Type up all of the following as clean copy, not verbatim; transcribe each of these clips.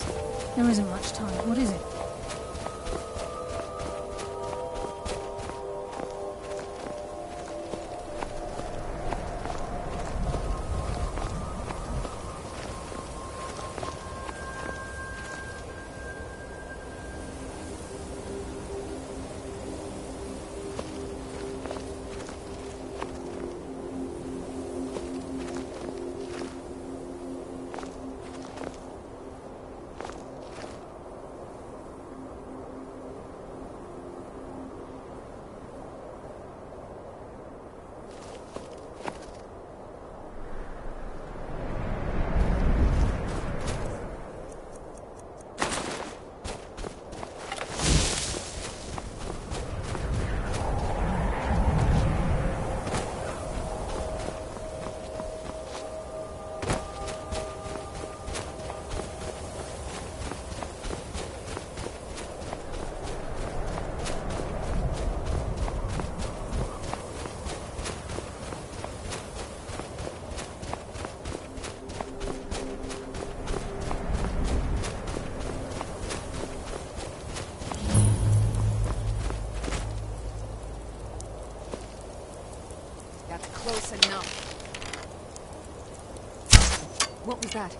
please. There isn't much time. What is it? Close enough. What was that?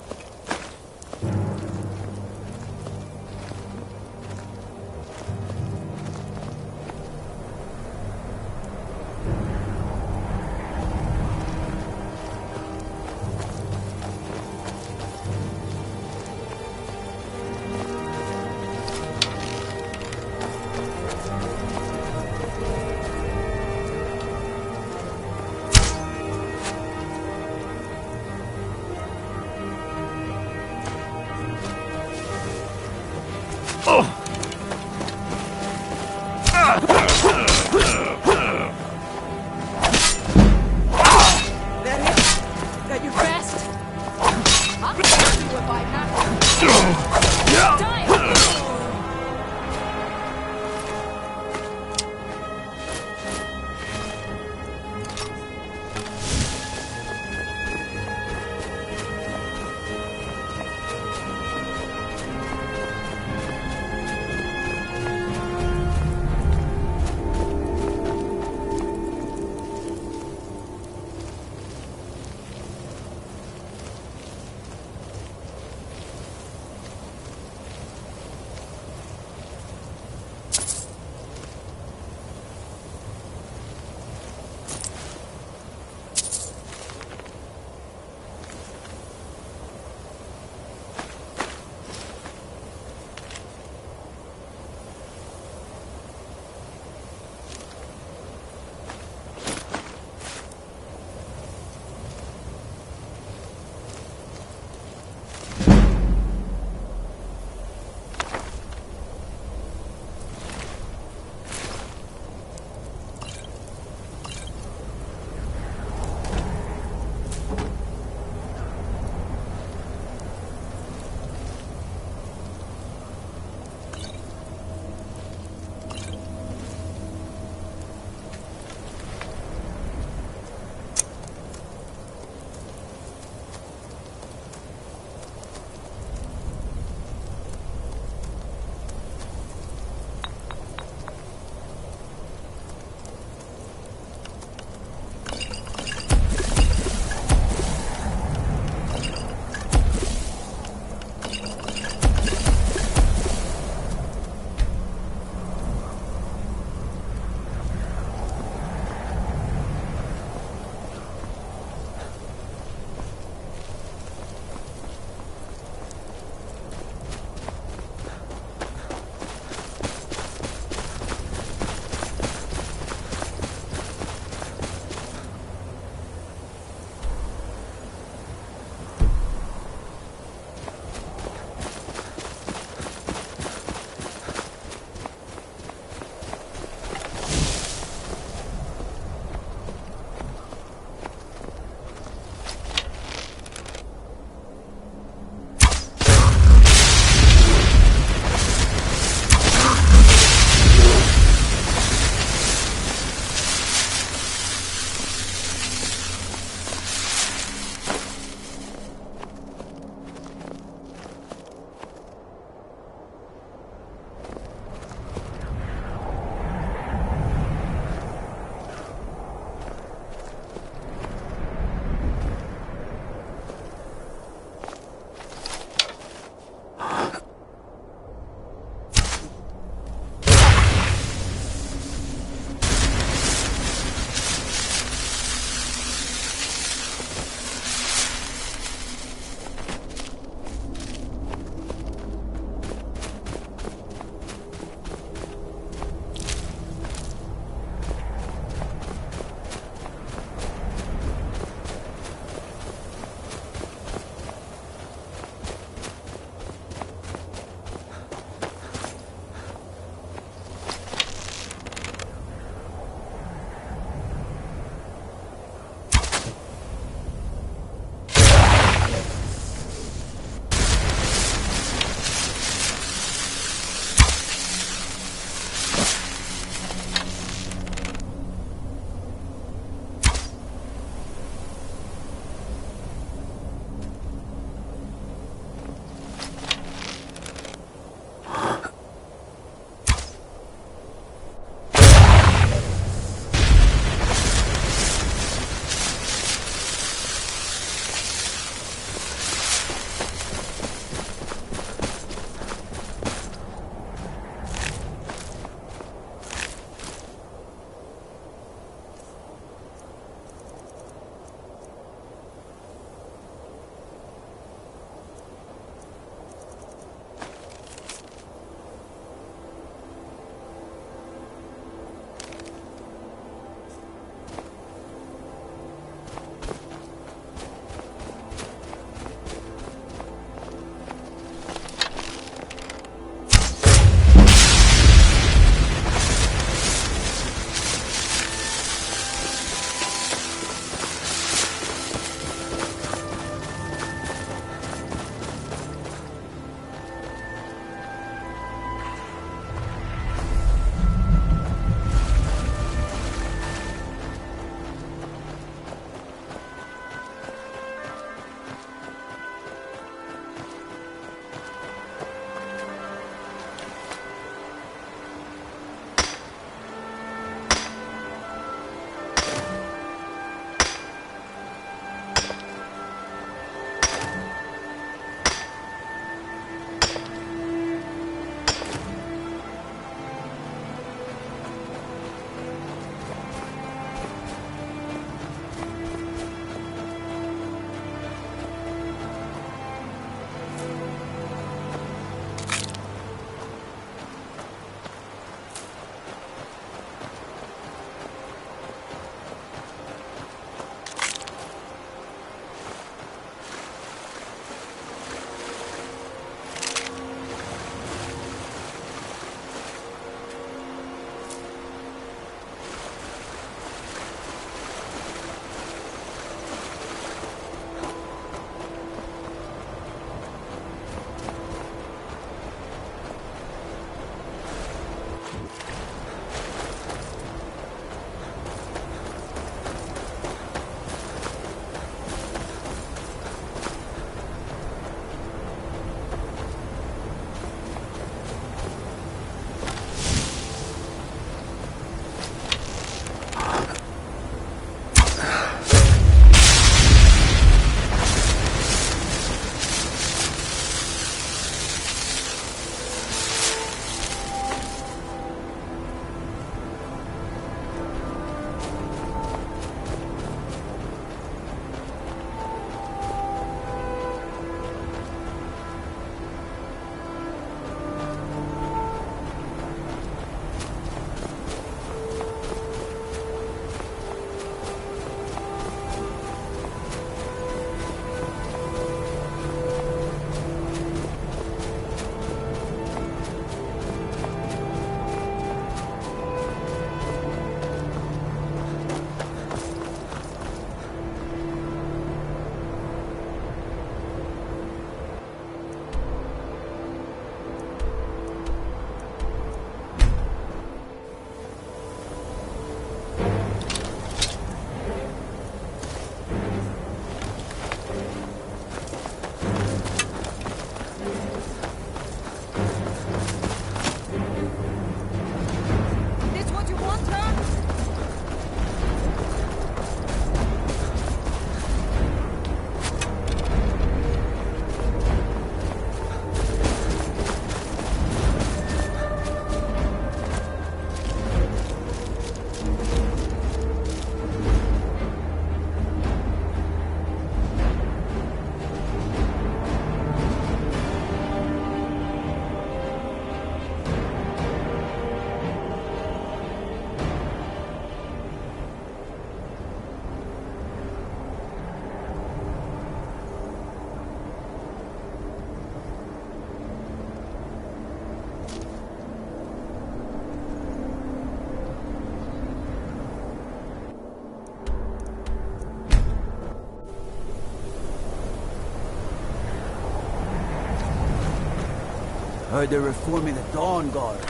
Heard they're reforming the Dawn Guard.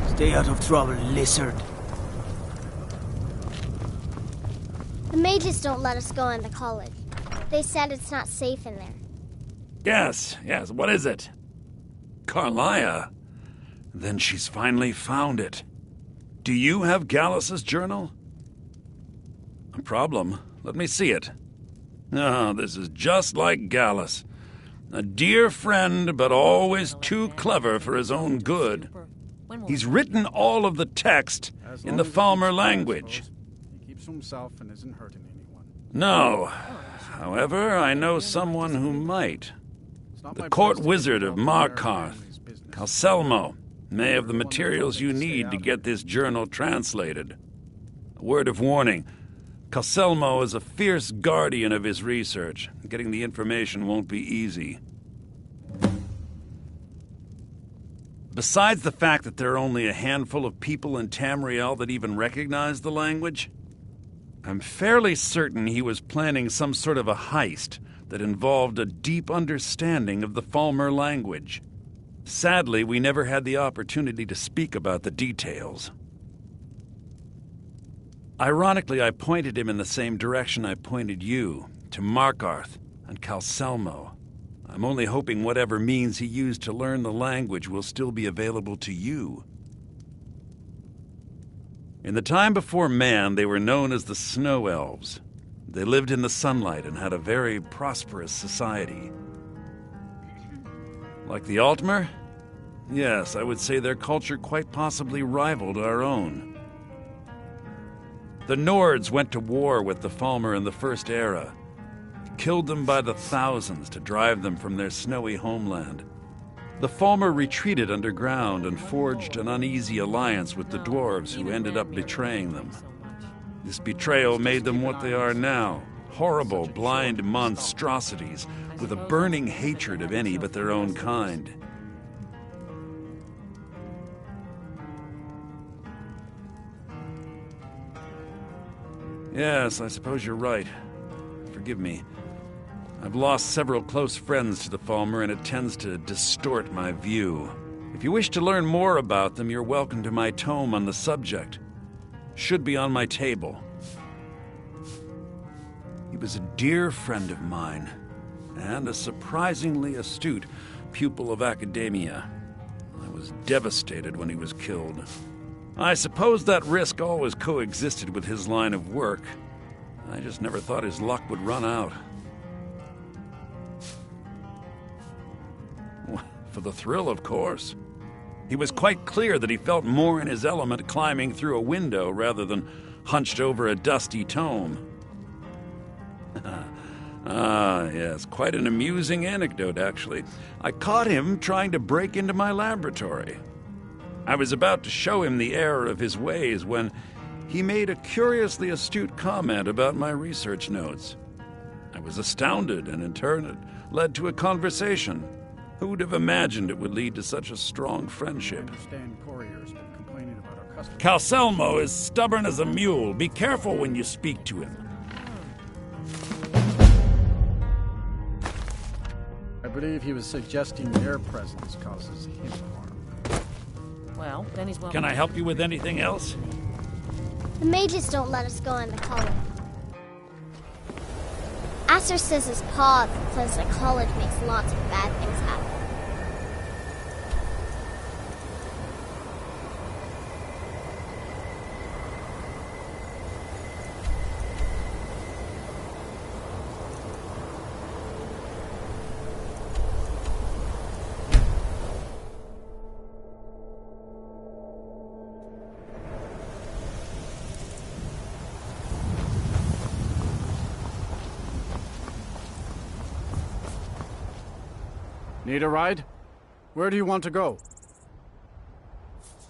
Stay out of trouble, lizard. The mages don't let us go into college. They said it's not safe in there. Yes, what is it? Carlia? Then she's finally found it. Do you have Gallus's journal? A problem? Let me see it. Oh, this is just like Gallus. A dear friend, but always too clever for his own good. He's written all of the text in the Falmer language. He keeps to himself and isn't hurting anyone. No. However, I know someone who might. The court wizard of Markarth, Calcelmo, may have the materials you need to get this journal translated. A word of warning. Calcelmo is a fierce guardian of his research. Getting the information won't be easy. Besides the fact that there are only a handful of people in Tamriel that even recognize the language, I'm fairly certain he was planning some sort of a heist that involved a deep understanding of the Falmer language. Sadly, we never had the opportunity to speak about the details. Ironically, I pointed him in the same direction I pointed you, to Markarth and Calcelmo. I'm only hoping whatever means he used to learn the language will still be available to you. In the time before man, they were known as the Snow Elves. They lived in the sunlight and had a very prosperous society. Like the Altmer? Yes, I would say their culture quite possibly rivaled our own. The Nords went to war with the Falmer in the First Era, killed them by the thousands to drive them from their snowy homeland. The Falmer retreated underground and forged an uneasy alliance with the dwarves who ended up betraying them. This betrayal made them what they are now, horrible, blind monstrosities with a burning hatred of any but their own kind. Yes, I suppose you're right. Forgive me. I've lost several close friends to the Falmer, and it tends to distort my view. If you wish to learn more about them, you're welcome to my tome on the subject. Should be on my table. He was a dear friend of mine, and a surprisingly astute pupil of academia. I was devastated when he was killed. I suppose that risk always coexisted with his line of work. I just never thought his luck would run out. For the thrill, of course. He was quite clear that he felt more in his element climbing through a window rather than hunched over a dusty tome. Yes, quite an amusing anecdote, actually. I caught him trying to break into my laboratory. I was about to show him the error of his ways when he made a curiously astute comment about my research notes. I was astounded, and in turn it led to a conversation. Who would have imagined it would lead to such a strong friendship? I understand courier's been complaining about our customers. Calcelmo is stubborn as a mule. Be careful when you speak to him. I believe he was suggesting their presence causes him harm. Well, then he's welcome. Can I help you with anything else? The mages don't let us go into college. Aster says his pa says that college makes lots of bad things happen. Need a ride? Where do you want to go?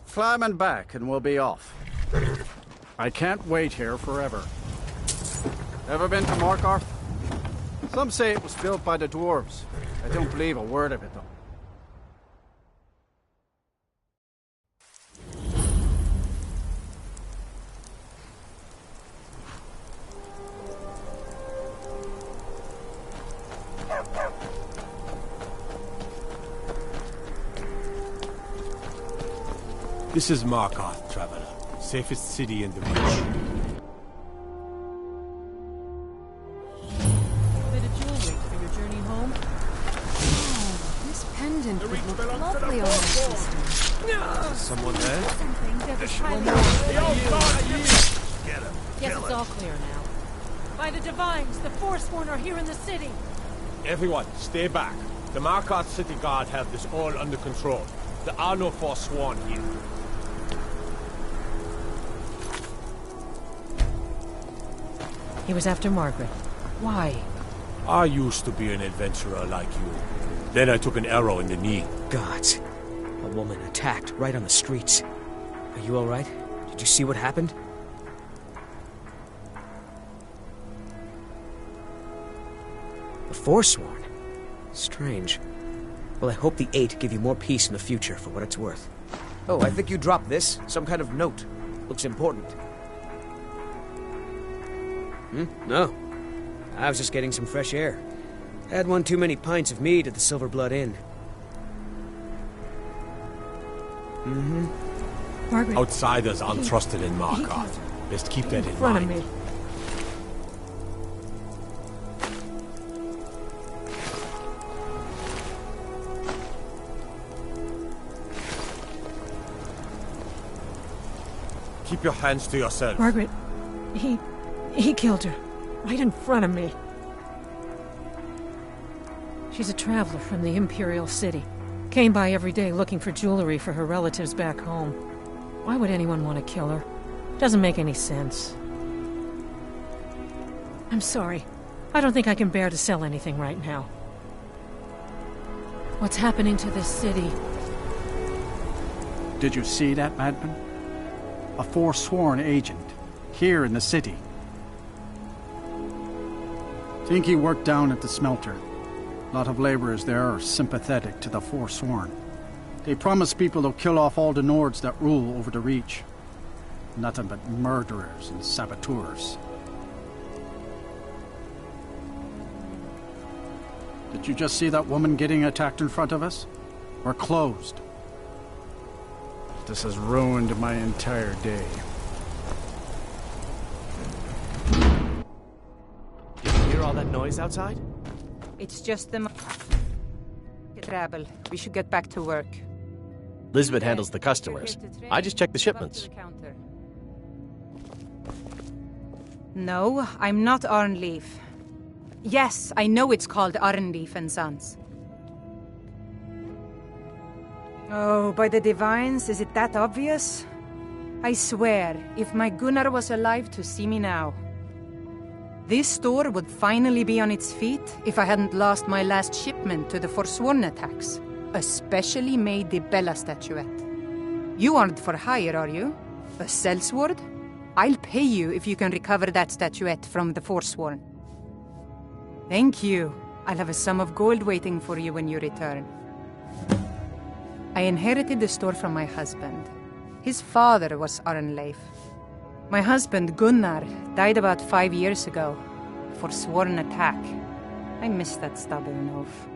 Climb and back and we'll be off. I can't wait here forever. Ever been to Markarth? Some say it was built by the dwarves. I don't believe a word of it, though. This is Markarth, traveler. Safest city in the region. Bit of jewelry for your journey home. Oh, this pendant would look lovely on my sister. Someone there? Yes, it's all clear now. By the Divines, the Forsworn are here in the city. Everyone, stay back. The Markarth city guard have this all under control. There are no Forsworn here. He was after Margaret. Why? I used to be an adventurer like you. Then I took an arrow in the knee. Gods. A woman attacked right on the streets. Are you alright? Did you see what happened? The Forsworn? Strange. Well, I hope the Eight give you more peace in the future, for what it's worth. Oh, I think you dropped this. Some kind of note. Looks important. No. I was just getting some fresh air. Had one too many pints of mead at the Silver Blood Inn. Margaret. Outsiders aren't trusted in Markarth. Best keep that in front mind. of me. Keep your hands to yourself. Margaret, he killed her. Right in front of me. She's a traveler from the Imperial City. Came by every day looking for jewelry for her relatives back home. Why would anyone want to kill her? Doesn't make any sense. I'm sorry. I don't think I can bear to sell anything right now. What's happening to this city? Did you see that, madman? A Forsworn agent, here in the city. Think he worked down at the smelter. A lot of laborers there are sympathetic to the Forsworn. They promise people they'll kill off all the Nords that rule over the Reach. Nothing but murderers and saboteurs. Did you just see that woman getting attacked in front of us? We're closed. This has ruined my entire day. Did you hear all that noise outside? It's just the travel. We should get back to work. Elizabeth handles the customers. I just check the shipments. No, I'm not Arnleif. Yes, I know it's called Arnleif and Sons. Oh, by the Divines, is it that obvious? I swear, if my Gunnar was alive to see me now. This store would finally be on its feet if I hadn't lost my last shipment to the Forsworn attacks. A specially made Bella statuette. You aren't for hire, are you? A sellsword? I'll pay you if you can recover that statuette from the Forsworn. Thank you. I'll have a sum of gold waiting for you when you return. I inherited the store from my husband. His father was Arnleif. My husband, Gunnar, died about 5 years ago. Forsworn attack. I miss that stubborn oaf.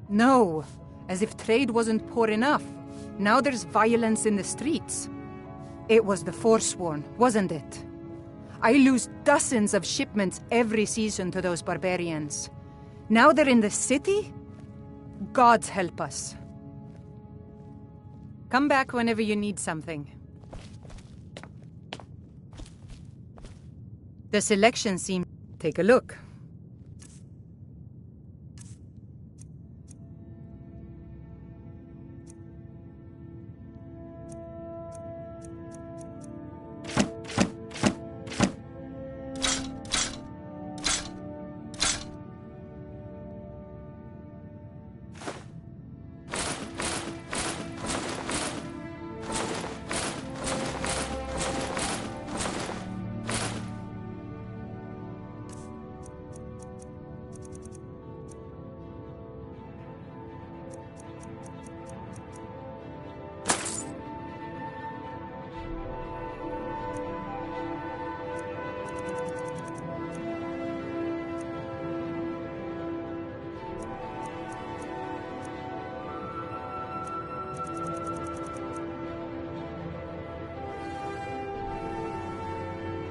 No, as if trade wasn't poor enough. Now there's violence in the streets. It was the Forsworn, wasn't it? I lose dozens of shipments every season to those barbarians. Now they're in the city? Gods help us. Come back whenever you need something. The selection seems... Take a look.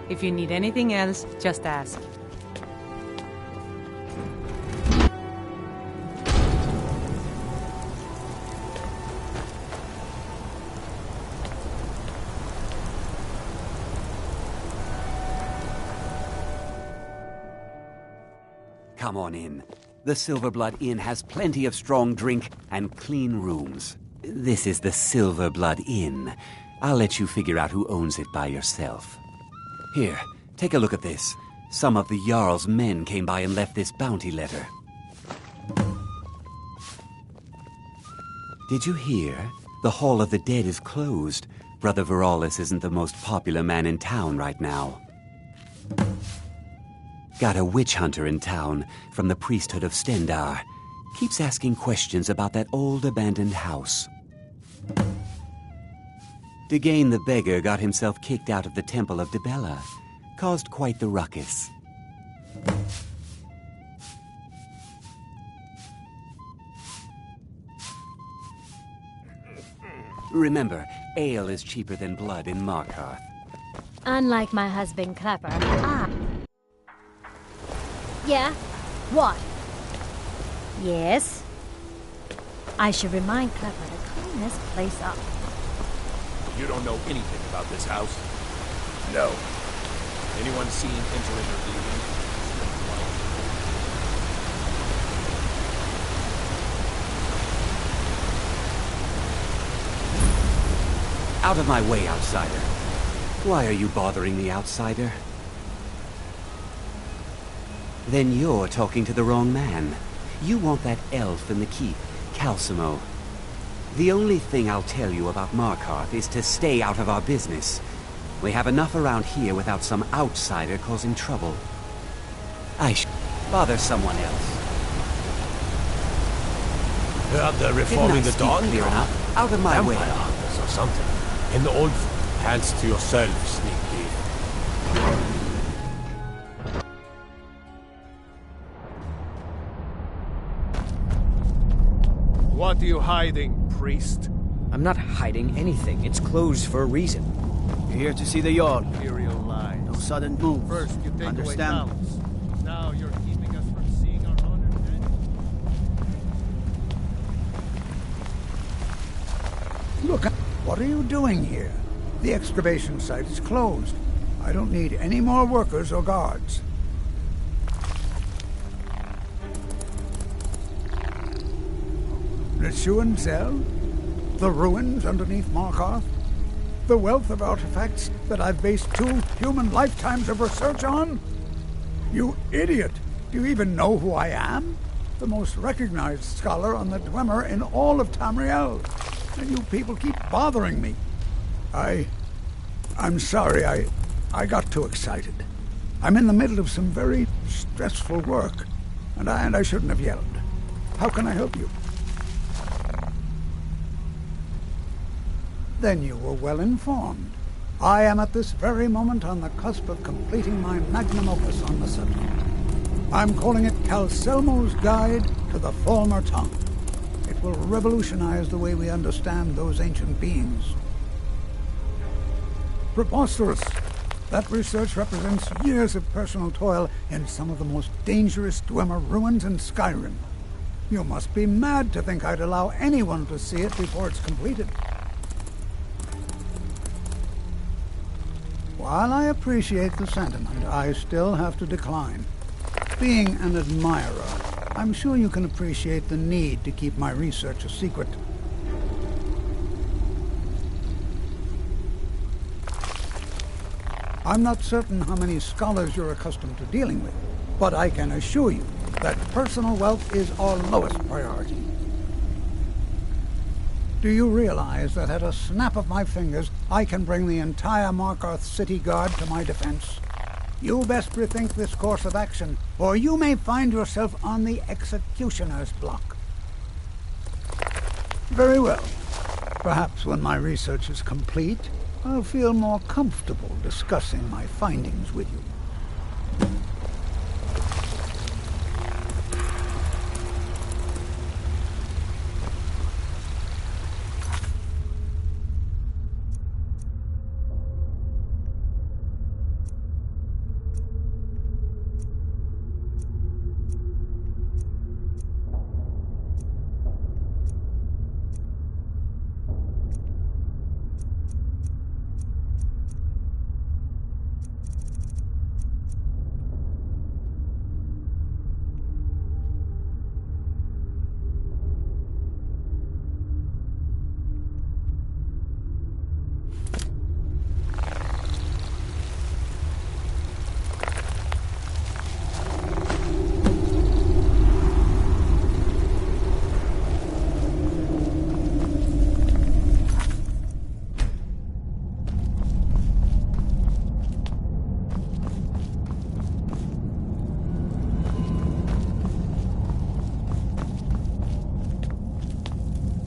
If you need anything else, just ask. Come on in. The Silverblood Inn has plenty of strong drink and clean rooms. This is the Silverblood Inn. I'll let you figure out who owns it by yourself. Here, take a look at this. Some of the Jarl's men came by and left this bounty letter. Did you hear? The Hall of the Dead is closed. Brother Veralis isn't the most popular man in town right now. Got a witch hunter in town from the priesthood of Stendar. Keeps asking questions about that old abandoned house. Degane the beggar got himself kicked out of the Temple of Dibella. Caused quite the ruckus. Remember, ale is cheaper than blood in Markarth. Unlike my husband Clapper, Yeah? What? Yes? I should remind Clapper to clean this place up. You don't know anything about this house? No. Anyone seen entering or leaving? Out of my way, outsider. Why are you bothering the outsider? Then you're talking to the wrong man. You want that elf in the keep, Calcimo. The only thing I'll tell you about Markarth is to stay out of our business. We have enough around here without some outsider causing trouble. I should bother someone else. Heard they're reforming the Dawn clear Guard. enough? Out of my way. Vampire hunters or something. In the old hands to yourself, sneak thief. What are you hiding, priest? I'm not hiding anything. It's closed for a reason. You're here to see the Jarl. Imperial lies. No sudden moves. First you take Understand? away balance. Now you're keeping us from seeing our honored dead. Look, what are you doing here? The excavation site is closed. I don't need any more workers or guards. Lesuan Zell? The ruins underneath Markarth? The wealth of artifacts that I've based 2 human lifetimes of research on? You idiot! Do you even know who I am? The most recognized scholar on the Dwemer in all of Tamriel. And you people keep bothering me. I'm sorry, I got too excited. I'm in the middle of some very stressful work, and I shouldn't have yelled. How can I help you? Then you were well informed. I am at this very moment on the cusp of completing my magnum opus on the subject. I'm calling it Calcelmo's Guide to the Falmer Tongue. It will revolutionize the way we understand those ancient beings. Preposterous! That research represents years of personal toil in some of the most dangerous Dwemer ruins in Skyrim. You must be mad to think I'd allow anyone to see it before it's completed. While I appreciate the sentiment, I still have to decline. Being an admirer, I'm sure you can appreciate the need to keep my research a secret. I'm not certain how many scholars you're accustomed to dealing with, but I can assure you that personal wealth is our lowest priority. Do you realize that at a snap of my fingers, I can bring the entire Markarth City Guard to my defense? You best rethink this course of action, or you may find yourself on the executioner's block. Very well. Perhaps when my research is complete, I'll feel more comfortable discussing my findings with you.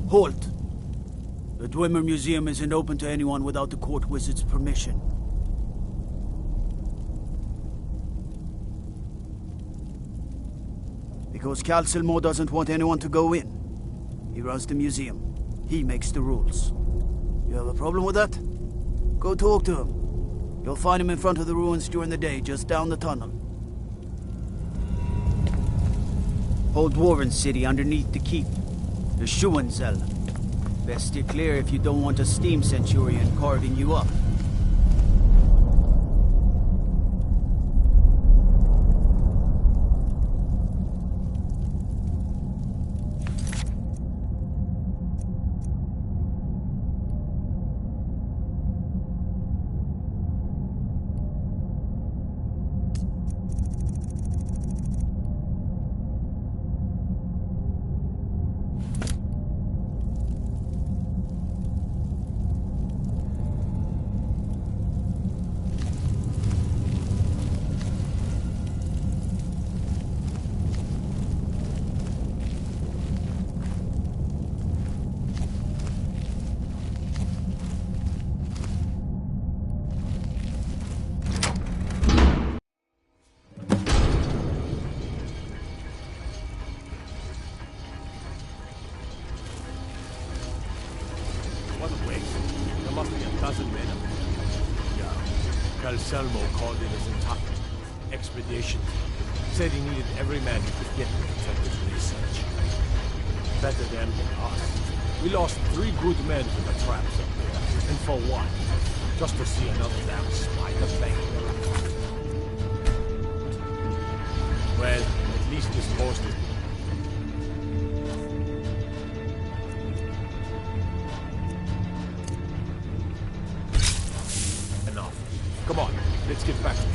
Halt! The Dwemer Museum isn't open to anyone without the court wizard's permission. Because Calcelmo doesn't want anyone to go in. He runs the museum. He makes the rules. You have a problem with that? Go talk to him. You'll find him in front of the ruins during the day, just down the tunnel. Whole Dwarven city underneath the keep. The Schuenzell. Best steer clear if you don't want a steam centurion carving you up. Calcelmo called in his entire expedition. Said he needed every man he could get to protect his research. Better them than us. We lost 3 good men to the traps up there. And for what? Just to see another damn spider thing. Well, at least this post is... Come on, let's get back to it.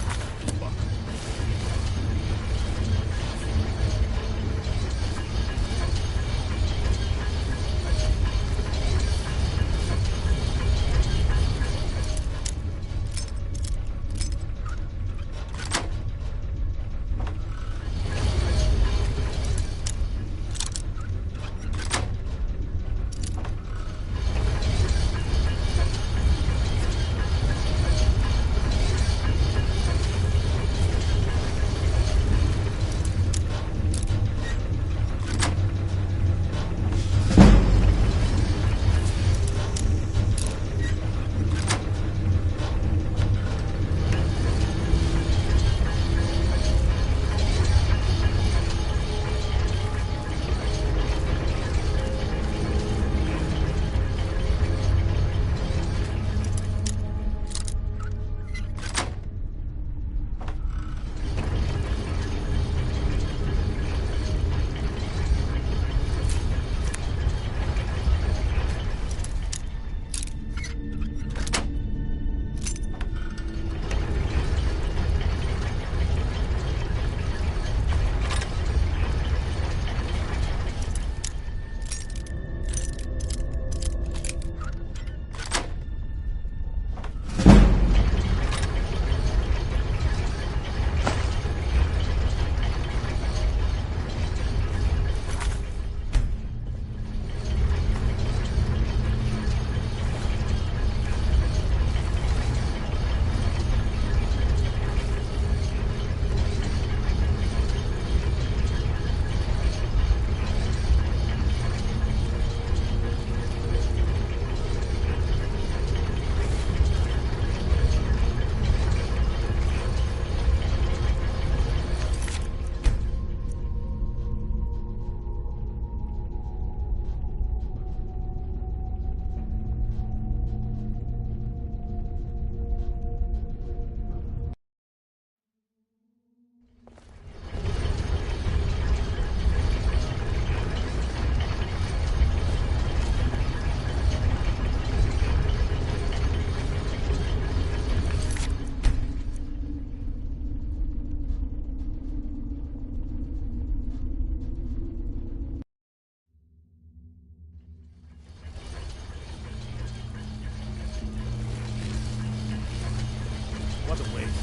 What a waste.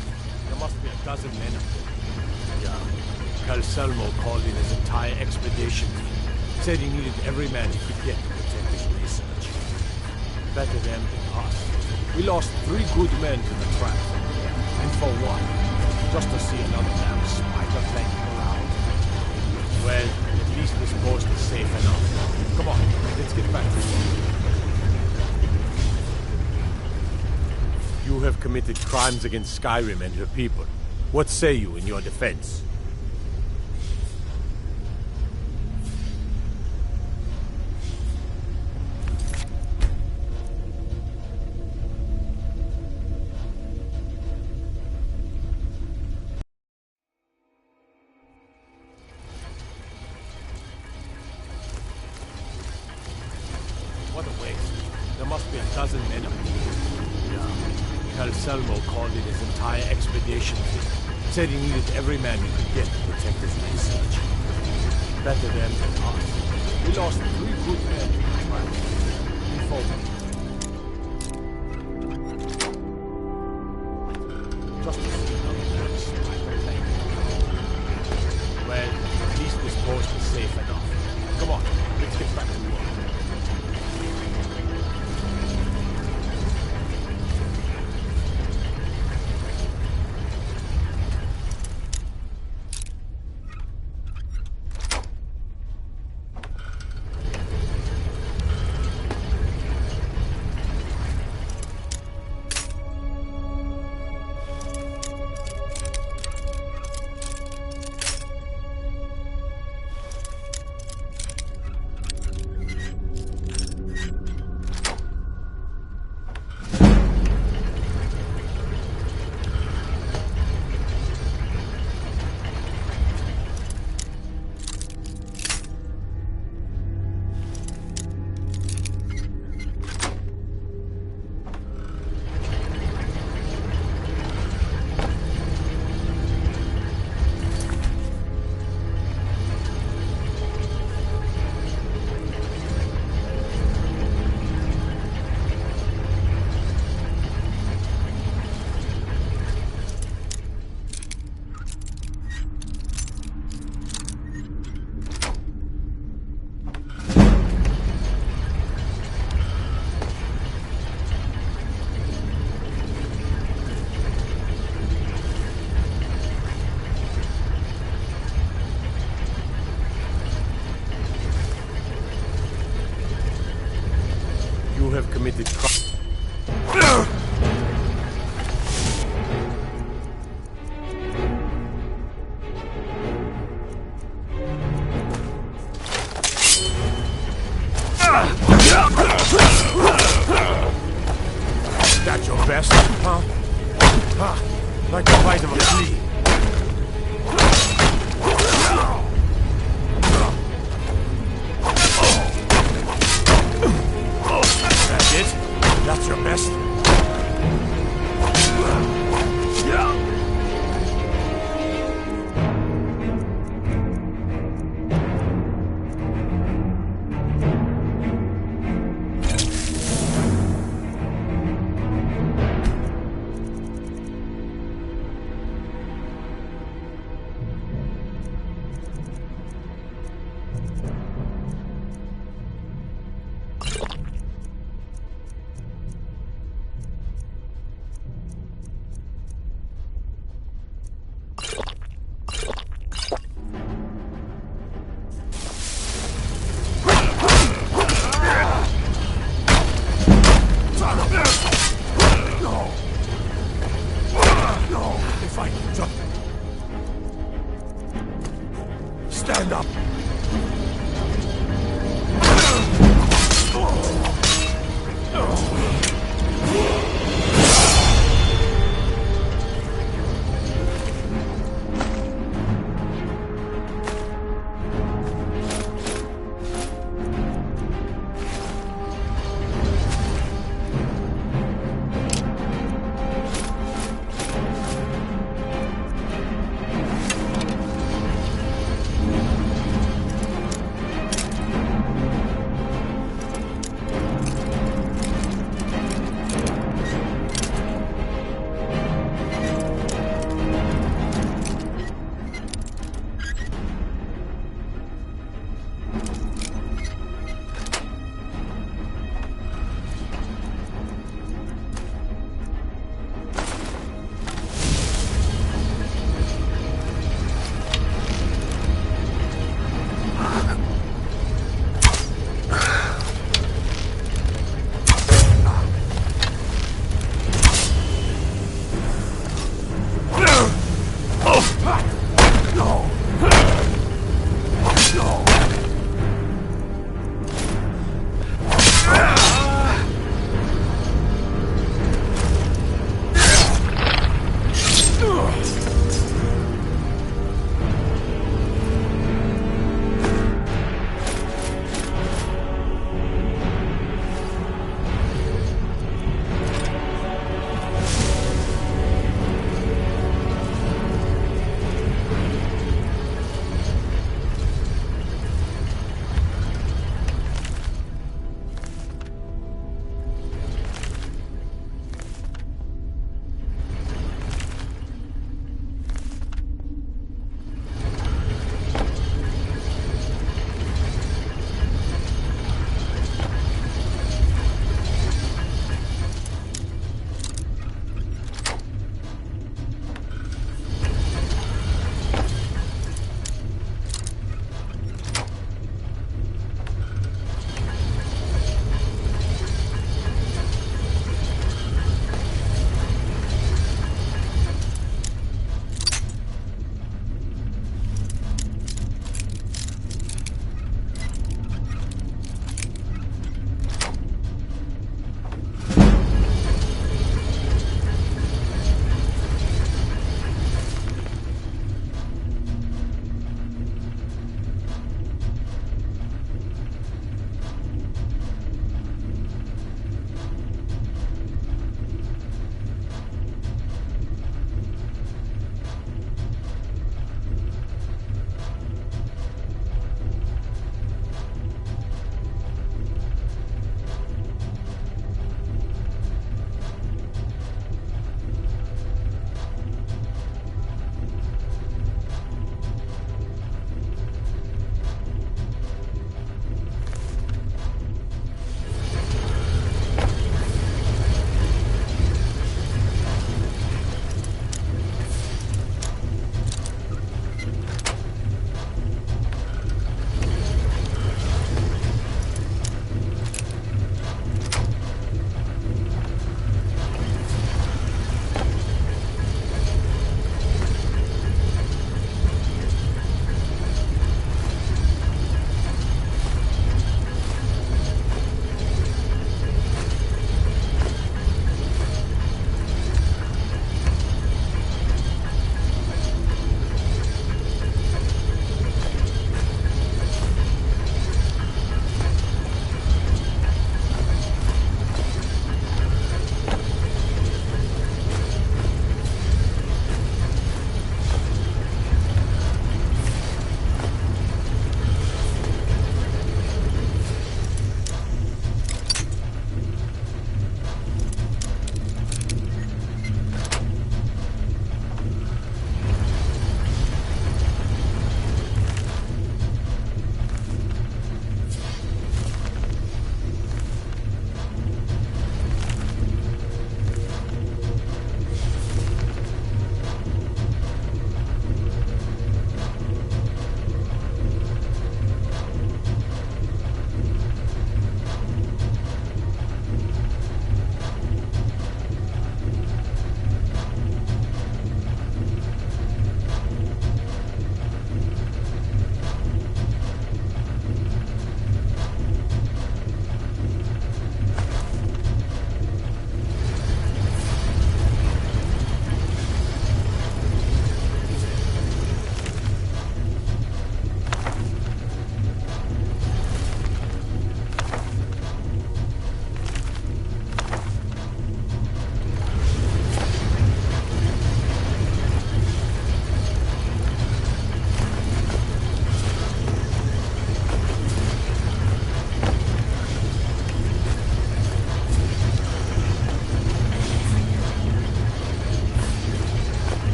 There must be a dozen men up there. Yeah. Calcelmo called in his entire expedition team. Said he needed every man he could get to protect research. Better them than us. We lost 3 good men to the trap. And for what? Just to see another damn spider playing around? Well, at least this post is safe enough. Come on, let's get back to work. You have committed crimes against Skyrim and her people. What say you in your defense? What a waste. There must be a dozen men up here. Yeah. Calselmo called in his entire expedition team. Said he needed every man he could get to protect his research. Better them than us. We lost 3 good men to the trap. For what? Just to see another damn spider playing around. Well, at least this post is safe enough. Come on, let's get back to work. You have committed That's your best, huh? Like the bite of a flea. That's it? That's your best? Stand up!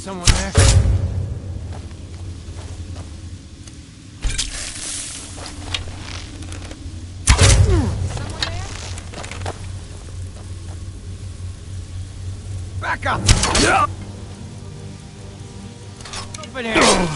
Someone there? Back up! Open here!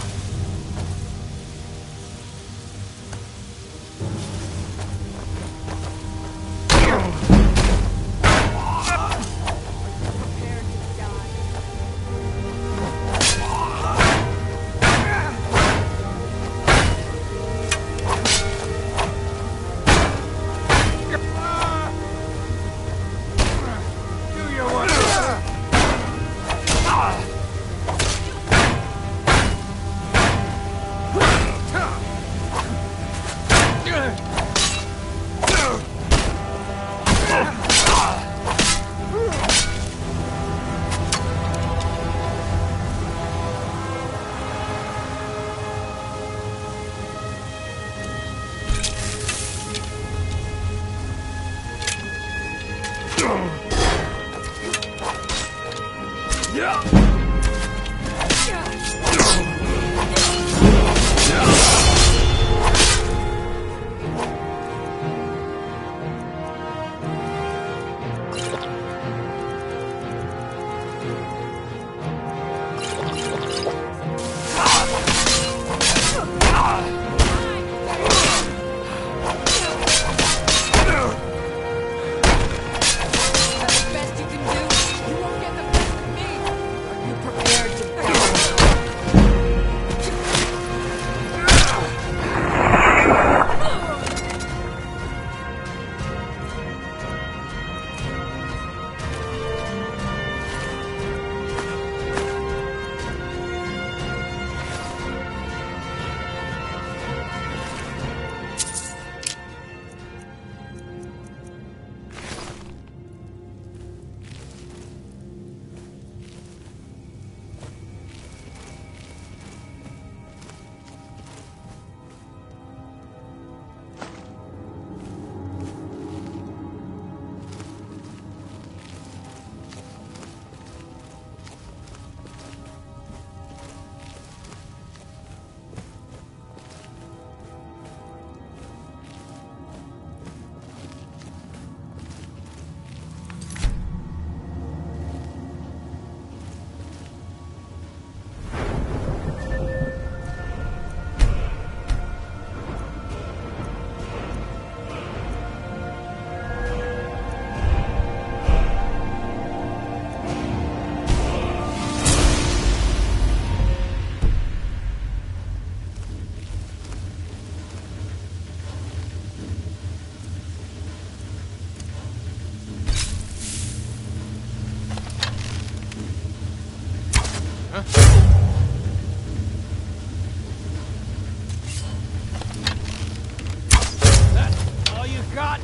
That's all you got?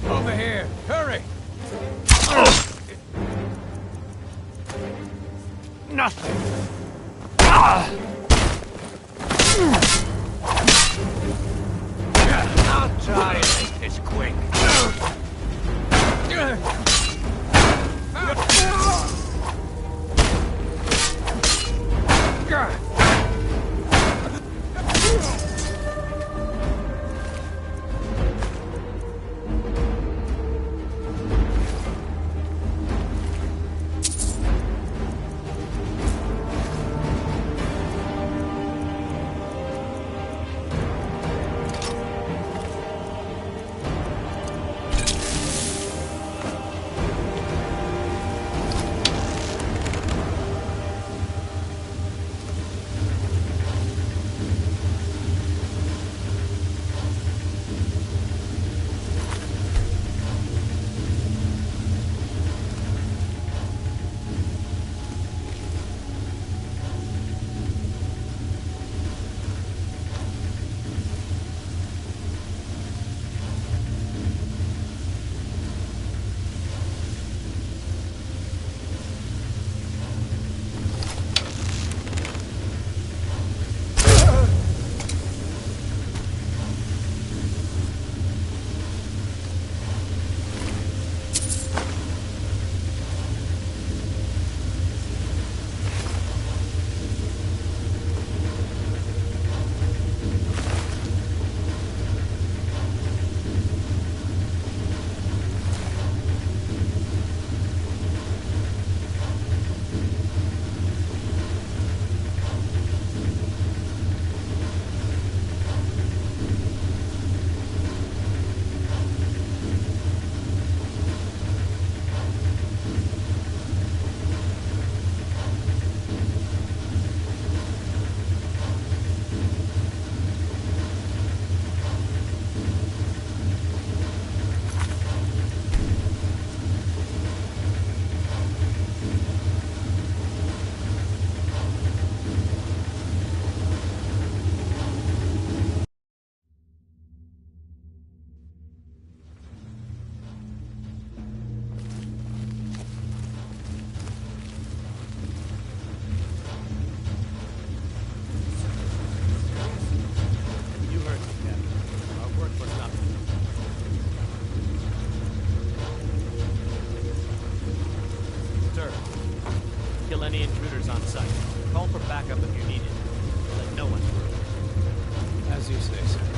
Over here, hurry! Nothing. I'll try and make this quick. As you say, sir.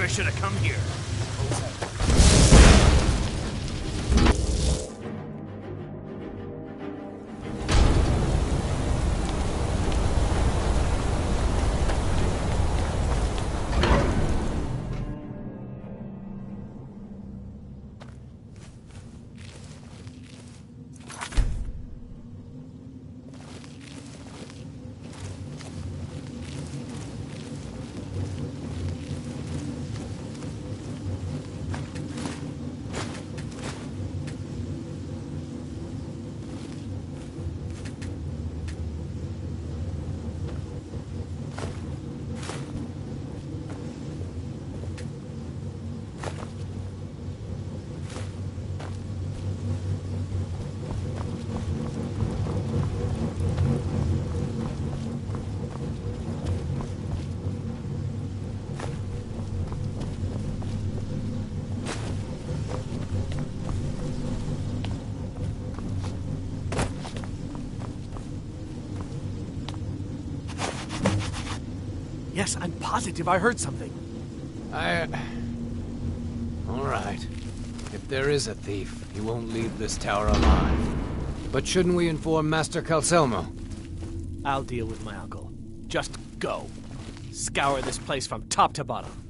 I should have come here. Yes, I'm positive I heard something. All right. If there is a thief, he won't leave this tower alive. But shouldn't we inform Master Calcelmo? I'll deal with my uncle. Just go. Scour this place from top to bottom.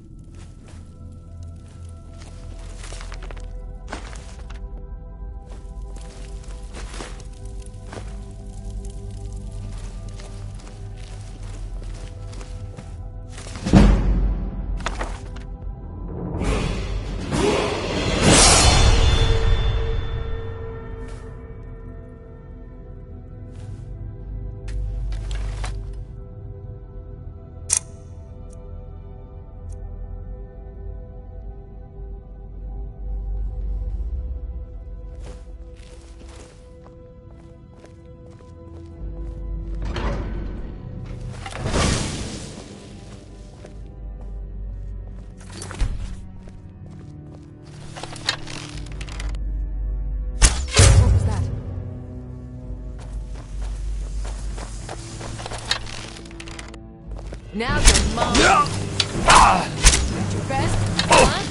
Now your mom. At your best, huh?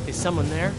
Is someone there?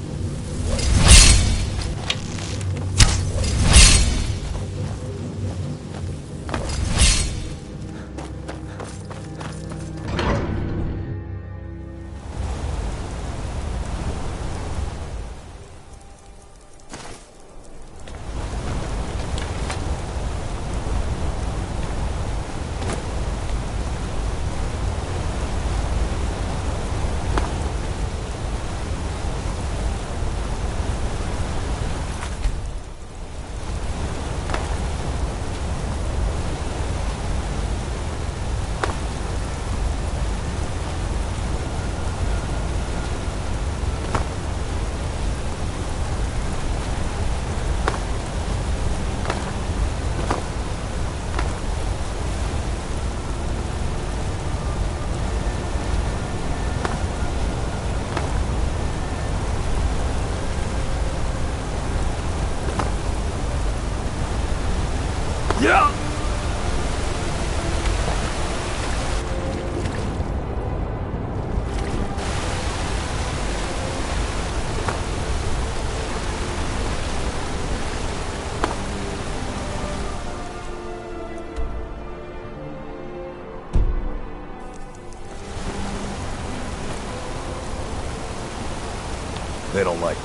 They don't like me.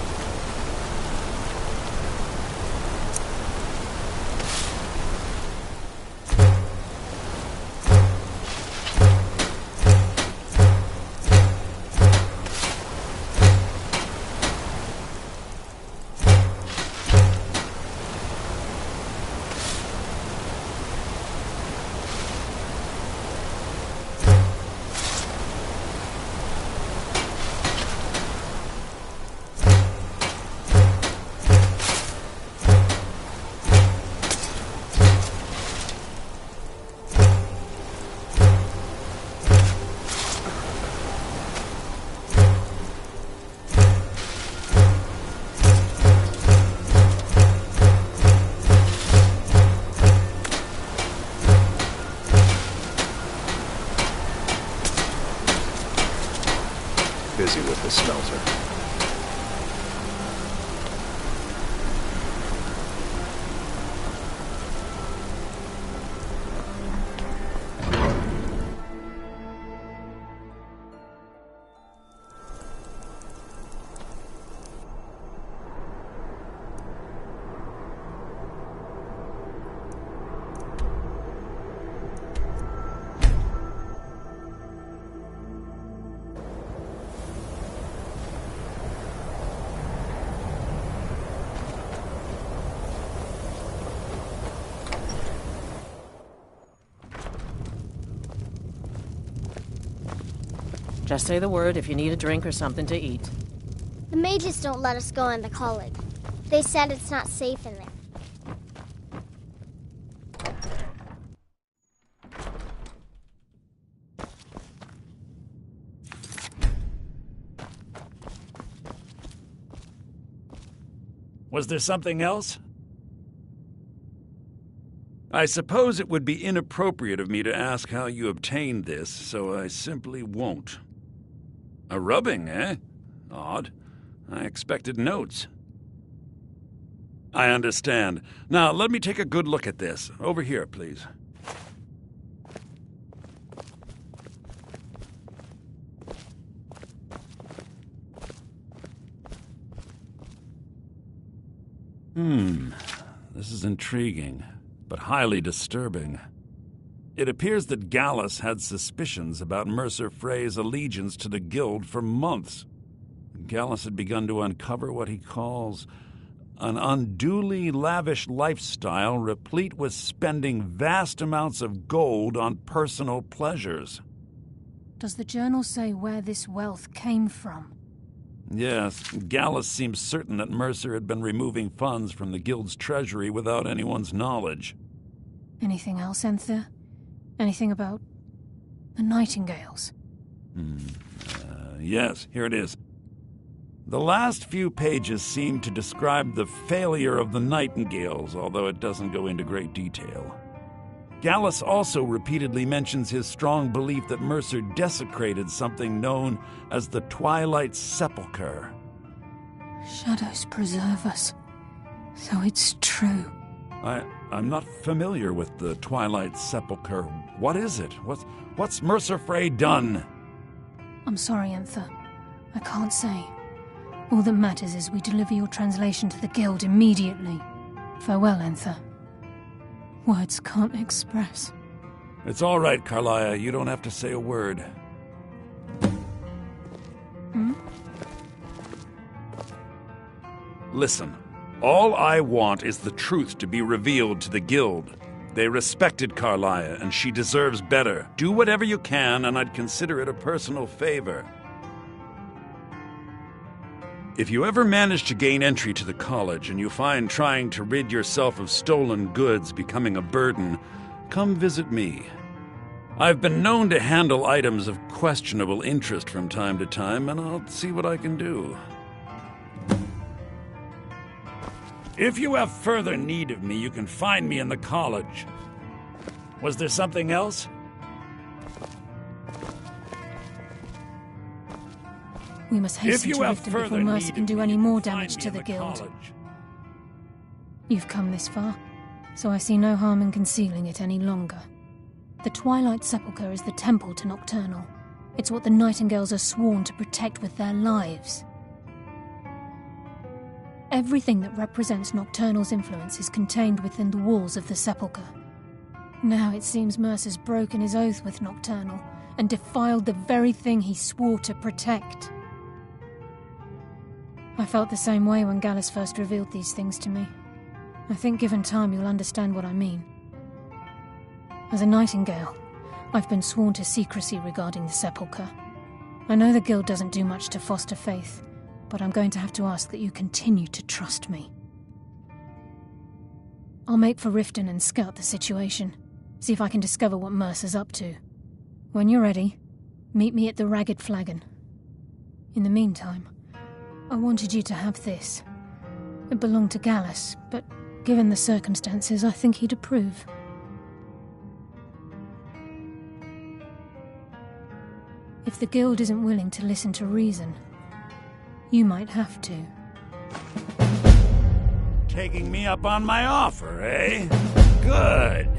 Busy with the smelter. Just say the word if you need a drink or something to eat. The mages don't let us go into college. They said it's not safe in there. Was there something else? I suppose it would be inappropriate of me to ask how you obtained this, so I simply won't. A rubbing, eh? Odd. I expected notes. I understand. Now, let me take a good look at this. Over here, please. This is intriguing, but highly disturbing. It appears that Gallus had suspicions about Mercer Frey's allegiance to the Guild for months. Gallus had begun to uncover what he calls an unduly lavish lifestyle replete with spending vast amounts of gold on personal pleasures. Does the journal say where this wealth came from? Yes, Gallus seems certain that Mercer had been removing funds from the Guild's treasury without anyone's knowledge. Anything else, Enther? Anything about the Nightingales? Yes, here it is. The last few pages seem to describe the failure of the Nightingales, although it doesn't go into great detail. Gallus also repeatedly mentions his strong belief that Mercer desecrated something known as the Twilight Sepulchre. Shadows preserve us. So it's true. I'm not familiar with the Twilight Sepulchre. What is it? What's Mercer Frey done? I'm sorry, Enther. I can't say. All that matters is we deliver your translation to the Guild immediately. Farewell, Enther. Words can't express. It's all right, Carlia. You don't have to say a word. Listen, all I want is the truth to be revealed to the Guild. They respected Carlia, and she deserves better. Do whatever you can, and I'd consider it a personal favor. If you ever manage to gain entry to the college and you find trying to rid yourself of stolen goods becoming a burden, come visit me. I've been known to handle items of questionable interest from time to time, and I'll see what I can do. If you have further need of me, you can find me in the college. Was there something else? We must hasten to Riften before Mercer can do any more damage to the Guild. You've come this far, so I see no harm in concealing it any longer. The Twilight Sepulchre is the temple to Nocturnal. It's what the Nightingales are sworn to protect with their lives. Everything that represents Nocturnal's influence is contained within the walls of the Sepulchre. Now it seems Mercer's broken his oath with Nocturnal and defiled the very thing he swore to protect. I felt the same way when Gallus first revealed these things to me. I think given time you'll understand what I mean. As a Nightingale, I've been sworn to secrecy regarding the Sepulchre. I know the Guild doesn't do much to foster faith, but I'm going to have to ask that you continue to trust me. I'll make for Riften and scout the situation, see if I can discover what Mercer's up to. When you're ready, meet me at the Ragged Flagon. In the meantime, I wanted you to have this. It belonged to Gallus, but given the circumstances, I think he'd approve. If the Guild isn't willing to listen to reason, you might have to. Taking me up on my offer, eh? Good.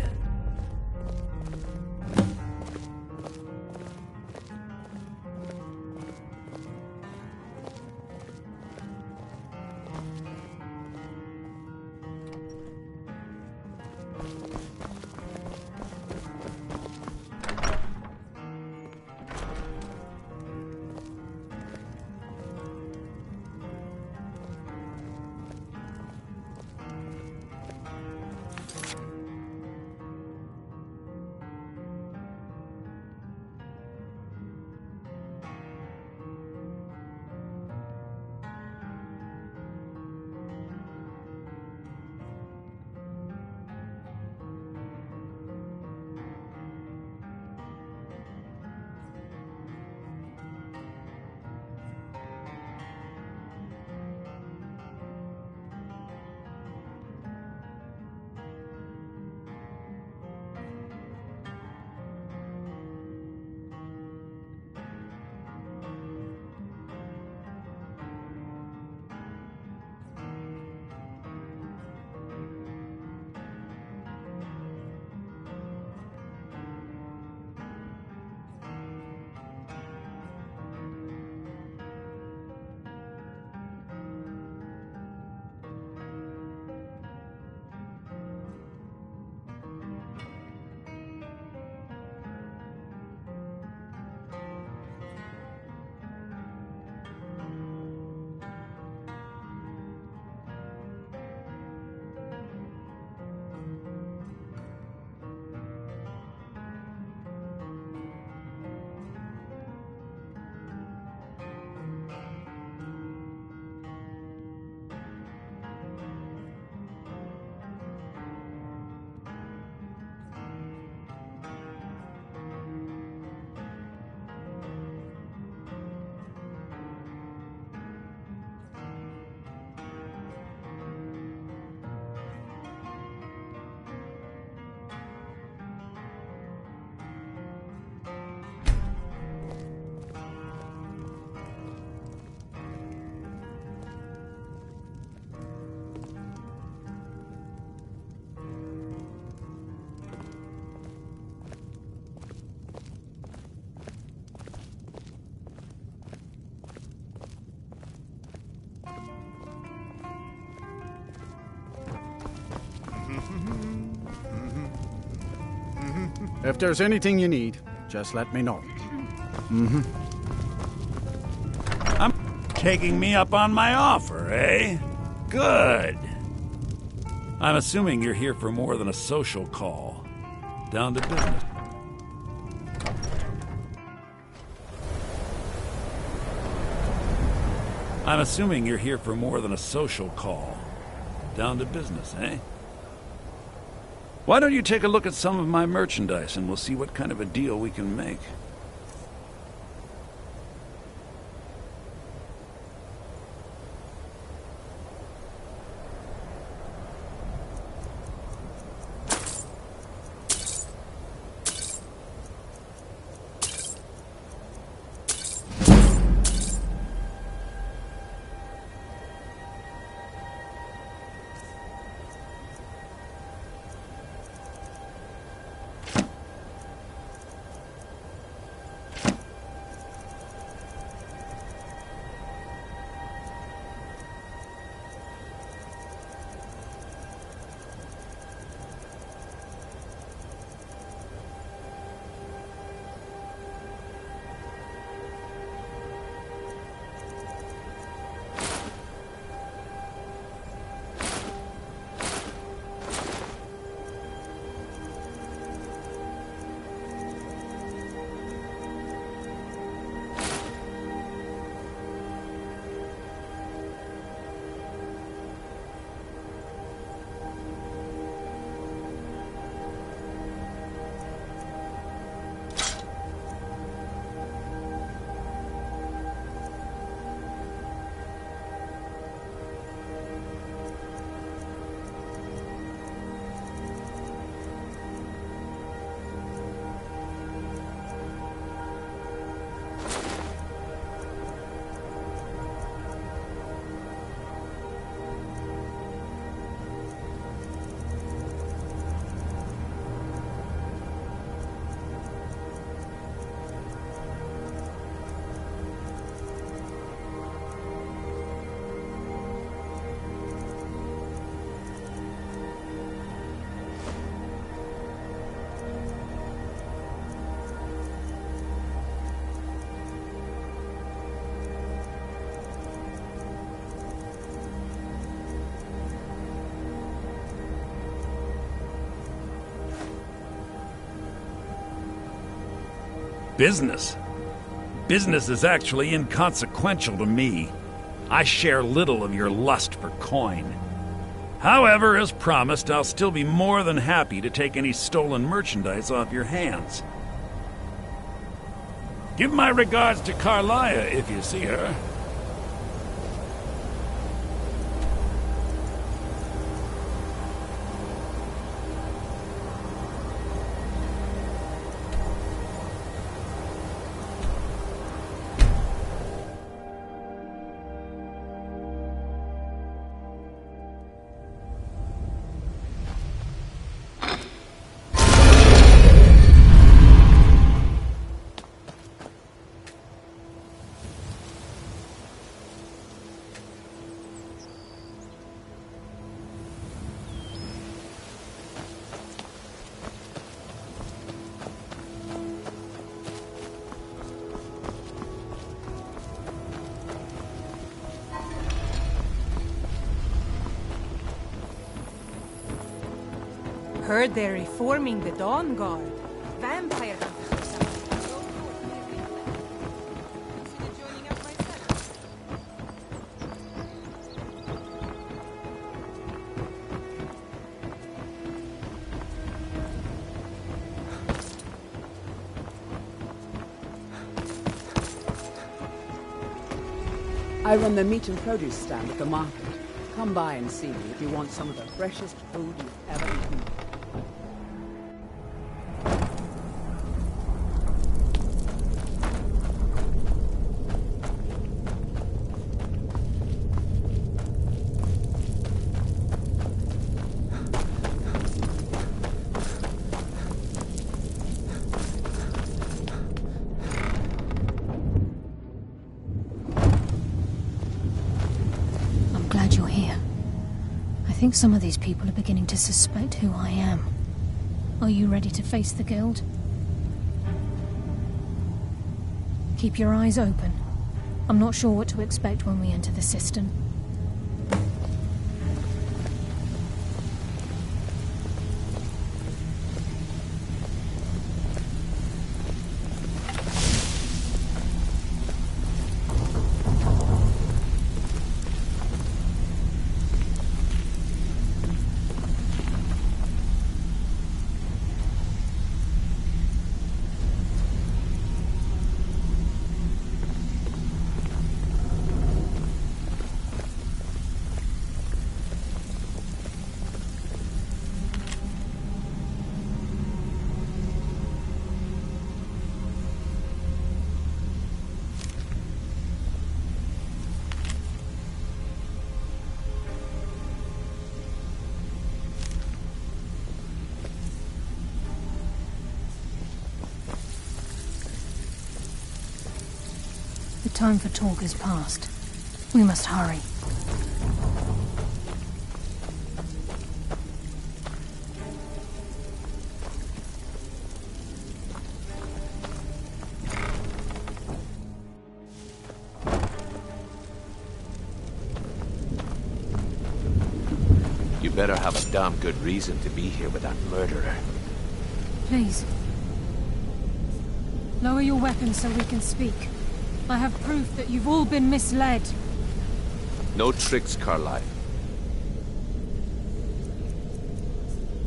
If there's anything you need, just let me know. I'm taking me up on my offer, eh? Good. I'm assuming you're here for more than a social call. Down to business. I'm assuming you're here for more than a social call. Down to business, eh? Why don't you take a look at some of my merchandise and we'll see what kind of a deal we can make. business. Business is actually inconsequential to me. I share little of your lust for coin. However, as promised, I'll still be more than happy to take any stolen merchandise off your hands. Give my regards to Carlia if you see her. Heard they're reforming the Dawn Guard. Vampire hunters or something. Consider joining up myself. I run the meat and produce stand at the market. Come by and see me if you want some of the freshest food you've ever eaten. Glad you're here. I think some of these people are beginning to suspect who I am. Are you ready to face the Guild? Keep your eyes open. I'm not sure what to expect when we enter the cistern. The time for talk is past. We must hurry. You better have a damn good reason to be here with that murderer. Please. Lower your weapons so we can speak. I have proof that you've all been misled. No tricks, Carlyle.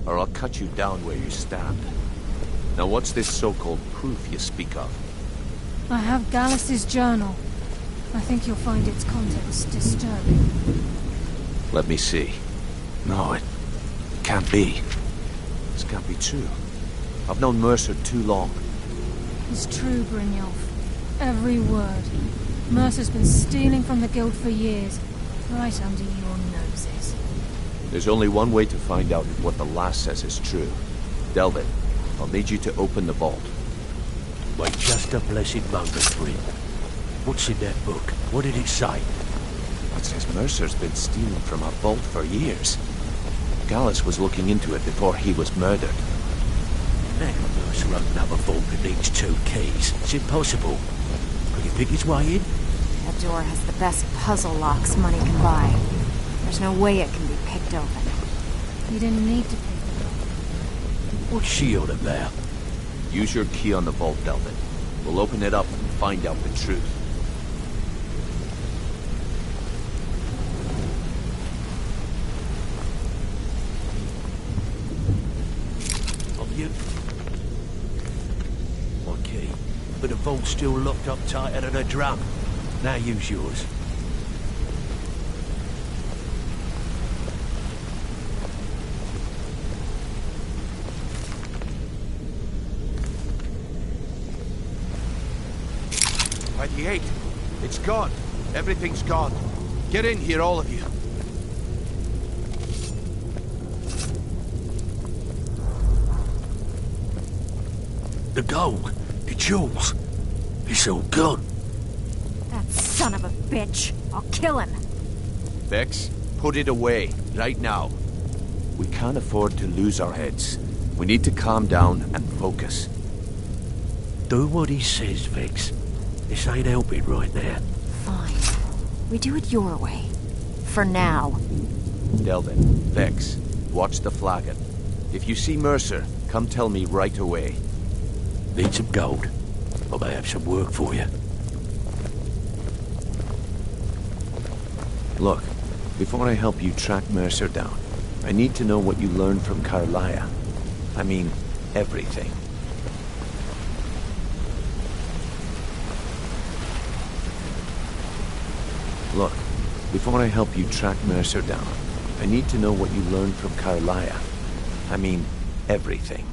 Or I'll cut you down where you stand. Now what's this so-called proof you speak of? I have Gallus's journal. I think you'll find its contents disturbing. Let me see. No, it can't be. This can't be true. I've known Mercer too long. It's true, Brynjolf. Every word. Mercer's been stealing from the Guild for years, right under your noses. There's only one way to find out if what the lass says is true. Delvin, I'll need you to open the vault. Wait just a blessed moment, Bryn. What's in that book? What did it say? It says Mercer's been stealing from our vault for years. Gallus was looking into it before he was murdered. Now Mercer opened up a vault that needs 2 keys. It's impossible. Could he pick his way in? That door has the best puzzle locks money can buy. There's no way it can be picked open. You didn't need to pick it. What's she on about? Use your key on the vault, Delvin. We'll open it up and find out the truth. Of you? My key. But the vault's still locked up tighter than a drum. Now use yours. By the 8. It's gone. Everything's gone. Get in here, all of you. The gold. The jewels. It's all gone. That son of a bitch. I'll kill him. Vex, put it away, right now. We can't afford to lose our heads. We need to calm down and focus. Do what he says, Vex. This ain't helping right now. Fine. We do it your way. For now. Delvin, Vex, watch the flagon. If you see Mercer, come tell me right away. Need some gold? I may have some work for you. Look, before I help you track Mercer down, I need to know what you learned from Carlia. I mean, everything. Look, before I help you track Mercer down, I need to know what you learned from Carlia. I mean, everything.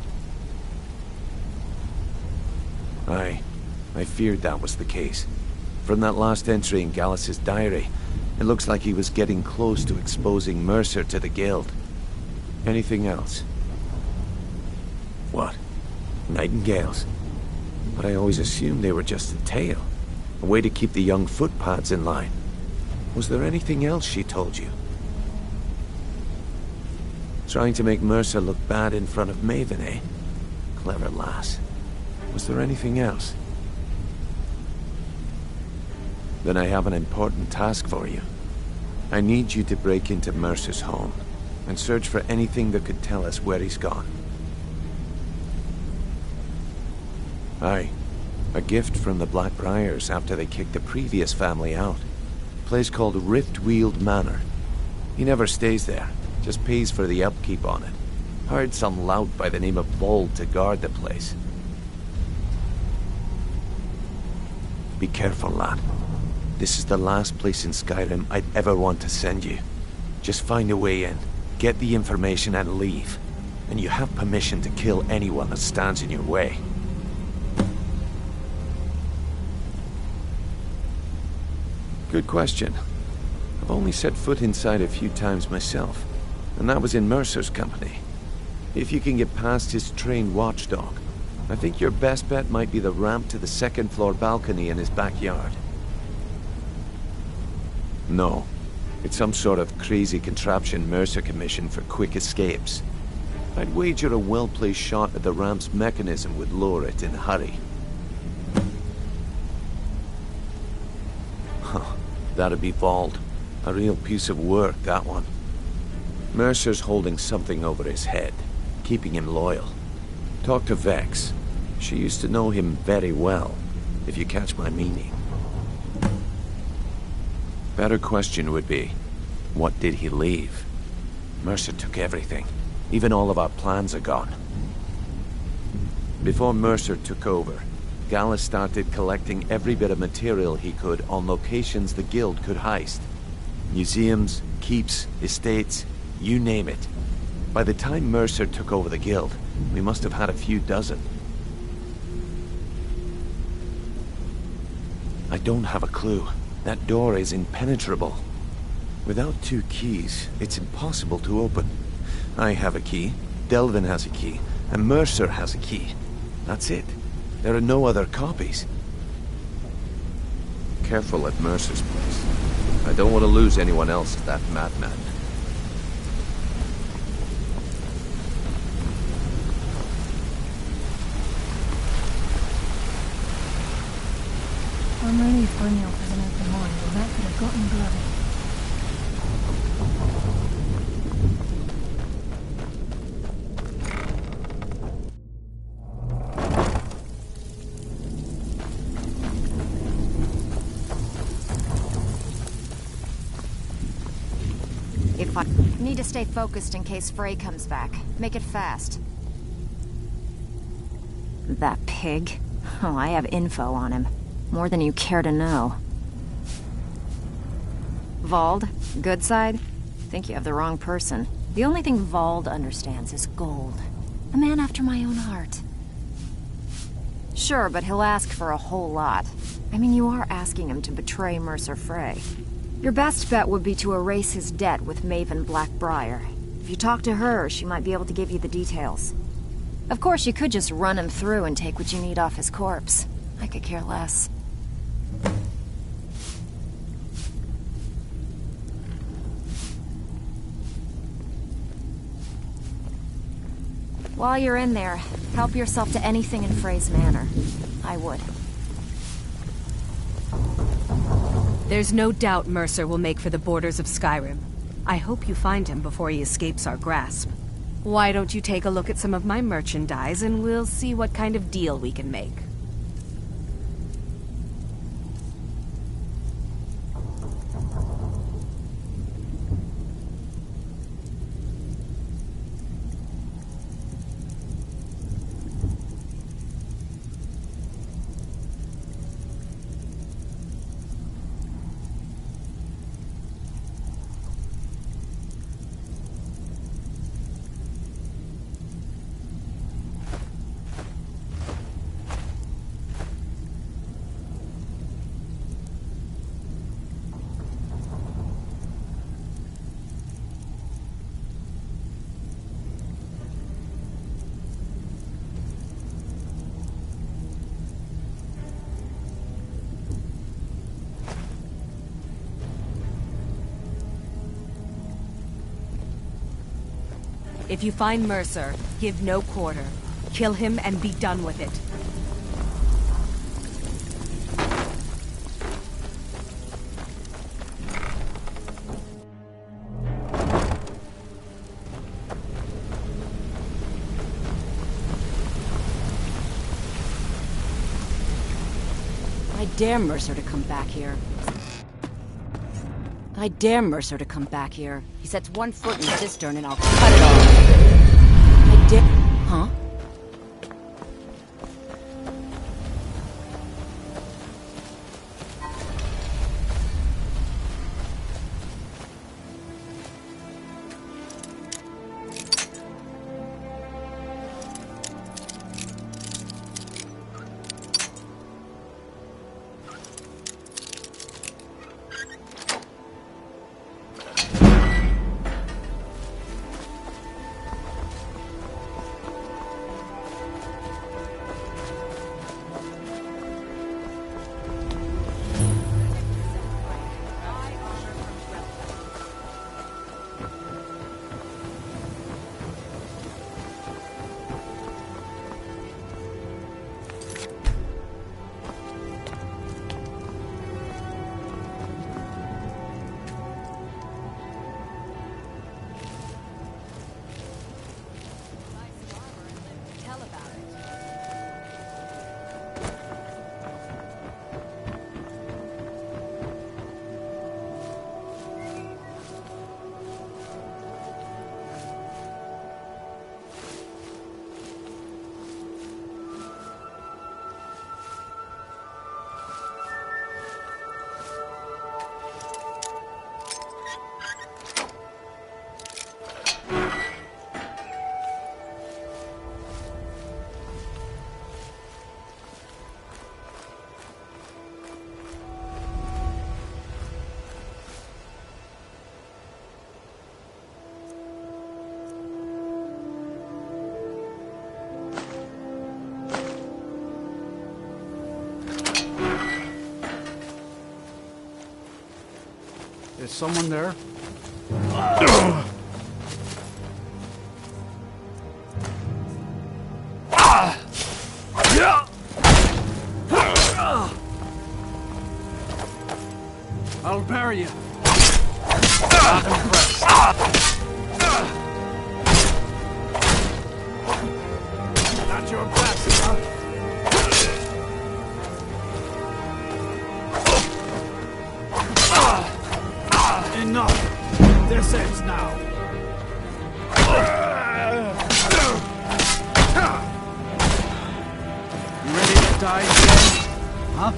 I feared that was the case. From that last entry in Gallus's diary, it looks like he was getting close to exposing Mercer to the Guild. Anything else? What? Nightingales? But I always assumed they were just a tale. A way to keep the young footpads in line. Was there anything else she told you? Trying to make Mercer look bad in front of Maven, eh? Clever lass. Was there anything else? Then I have an important task for you. I need you to break into Mercer's home and search for anything that could tell us where he's gone. Aye. A gift from the Blackbriars after they kicked the previous family out. A place called Riftweald Manor. He never stays there, just pays for the upkeep on it. Hired some lout by the name of Bold to guard the place. Be careful, lad. This is the last place in Skyrim I'd ever want to send you. Just find a way in, get the information and leave. And you have permission to kill anyone that stands in your way. Good question. I've only set foot inside a few times myself, and that was in Mercer's company. If you can get past his trained watchdog, I think your best bet might be the ramp to the second-floor balcony in his backyard. No. It's some sort of crazy contraption Mercer commissioned for quick escapes. I'd wager a well-placed shot at the ramp's mechanism would lower it in a hurry. Huh. That'd be Vald. A real piece of work, that one. Mercer's holding something over his head, keeping him loyal. Talk to Vex. She used to know him very well, if you catch my meaning. Better question would be, what did he leave? Mercer took everything. Even all of our plans are gone. Before Mercer took over, Gallus started collecting every bit of material he could on locations the Guild could heist. Museums, keeps, estates, you name it. By the time Mercer took over the Guild, we must have had a few dozen. I don't have a clue. That door is impenetrable. Without 2 keys, it's impossible to open. I have a key, Delvin has a key, and Mercer has a key. That's it. There are no other copies. Careful at Mercer's place. I don't want to lose anyone else to that madman. I'm relieved Brynjolf has an open mind, or that could have gotten bloody. fire. You need to stay focused in case Frey comes back. Make it fast. That pig? Oh, I have info on him. More than you care to know. Vald? Good side? Think you have the wrong person. The only thing Vald understands is gold. A man after my own heart. Sure, but he'll ask for a whole lot. I mean, you are asking him to betray Mercer Frey. Your best bet would be to erase his debt with Maven Blackbriar. If you talk to her, she might be able to give you the details. Of course, you could just run him through and take what you need off his corpse. I could care less. While you're in there, help yourself to anything in Frey's manor. I would. There's no doubt Mercer will make for the borders of Skyrim. I hope you find him before he escapes our grasp. Why don't you take a look at some of my merchandise and we'll see what kind of deal we can make. If you find Mercer, give no quarter. Kill him and be done with it. I dare Mercer to come back here. I dare Mercer to come back here. He sets one foot in the cistern and I'll cut it off. I dare... Huh? Is someone there? I'll bury you. Not impressed. Not your best, huh? Enough! There your sense now. You ready to die again? Huh?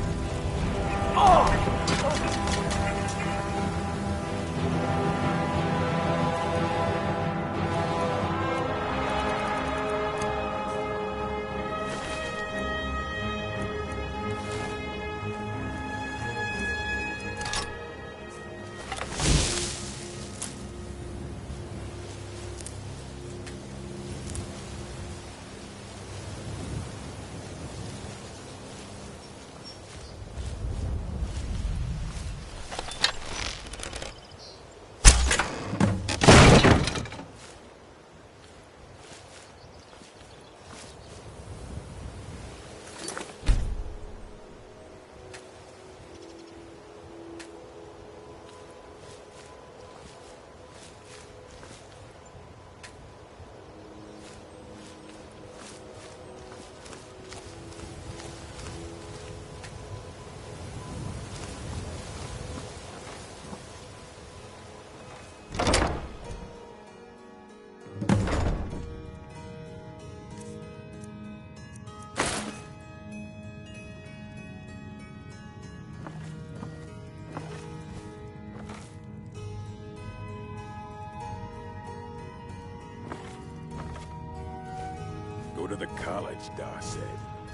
Go to the college, Da said.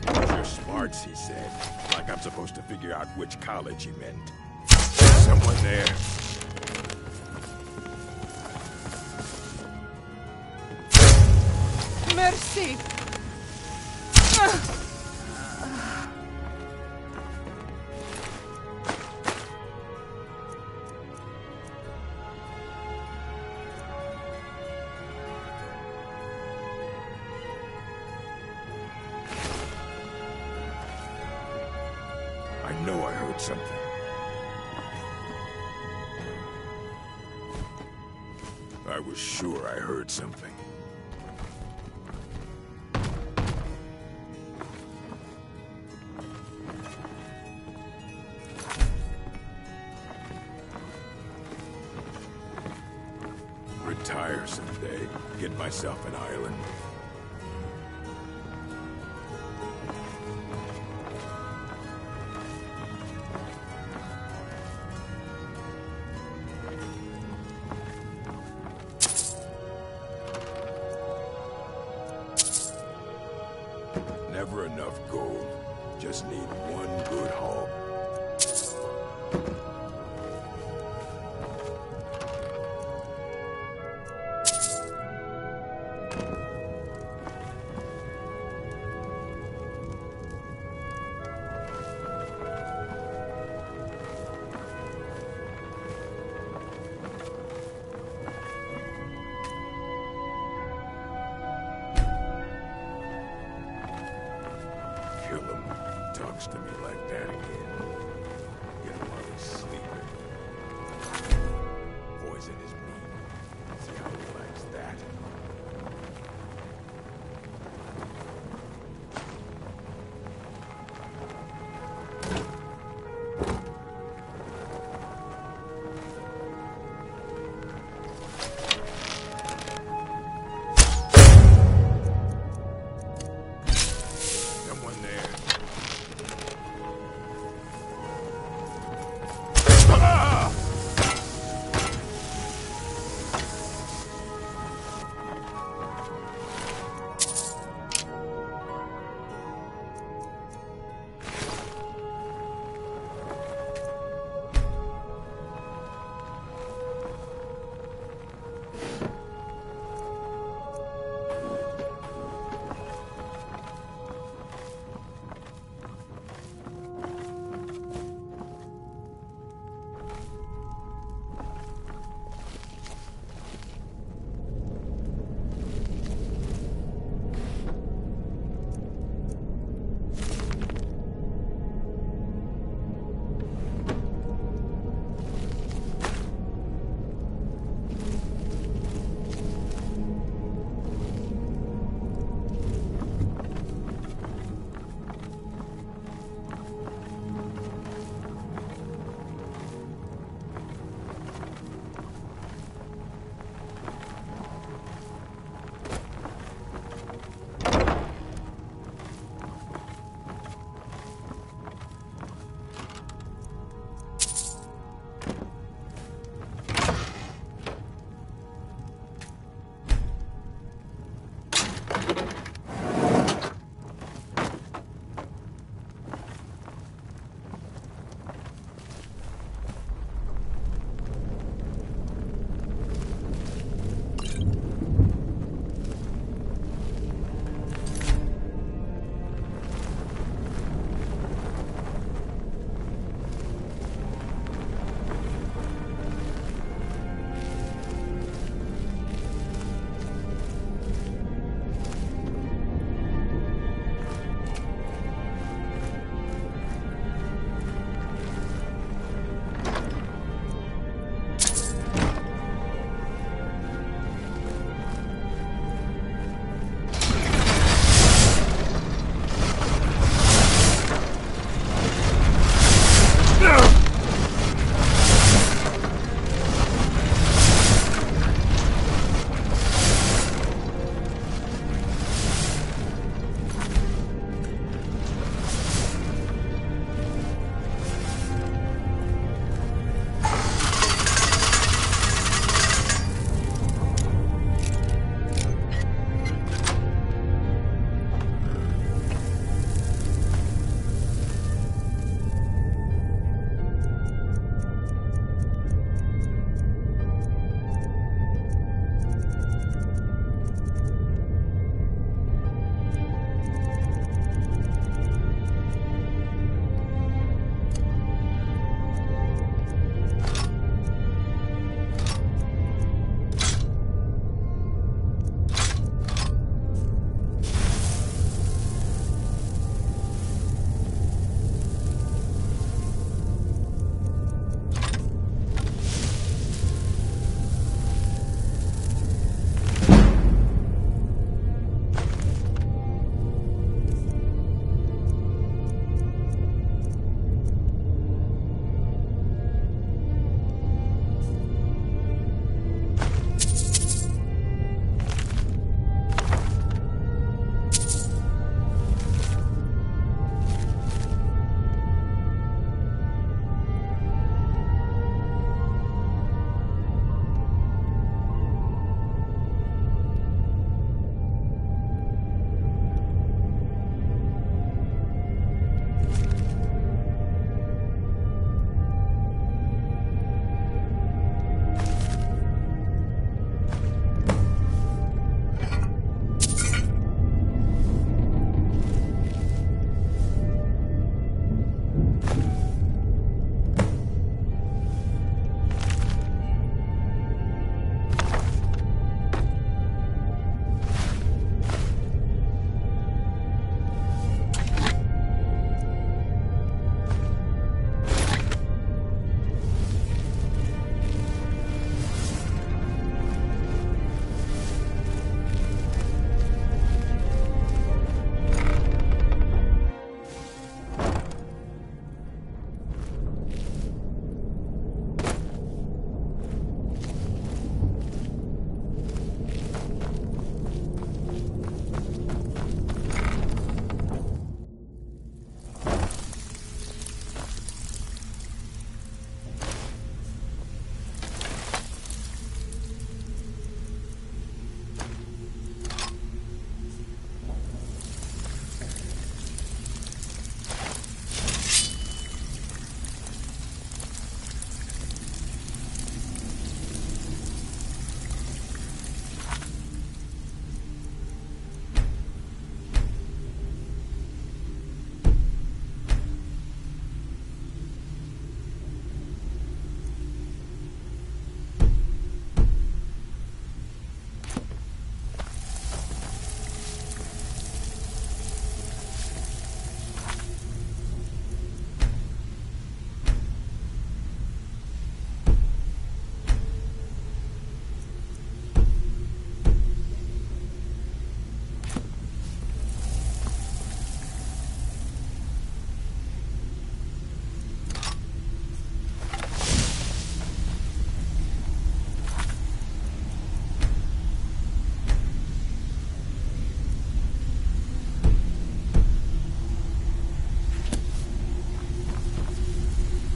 Use your smarts, he said. Like I'm supposed to figure out which college he meant. There's someone there. Mercy! I know I heard something. I was sure I heard something. Retire someday. Get myself an island. Never enough gold. Just need one good haul. Kill him. Talks to me like that again. Get him while he's sleeping. Poison his meat. See how he likes that. Someone there.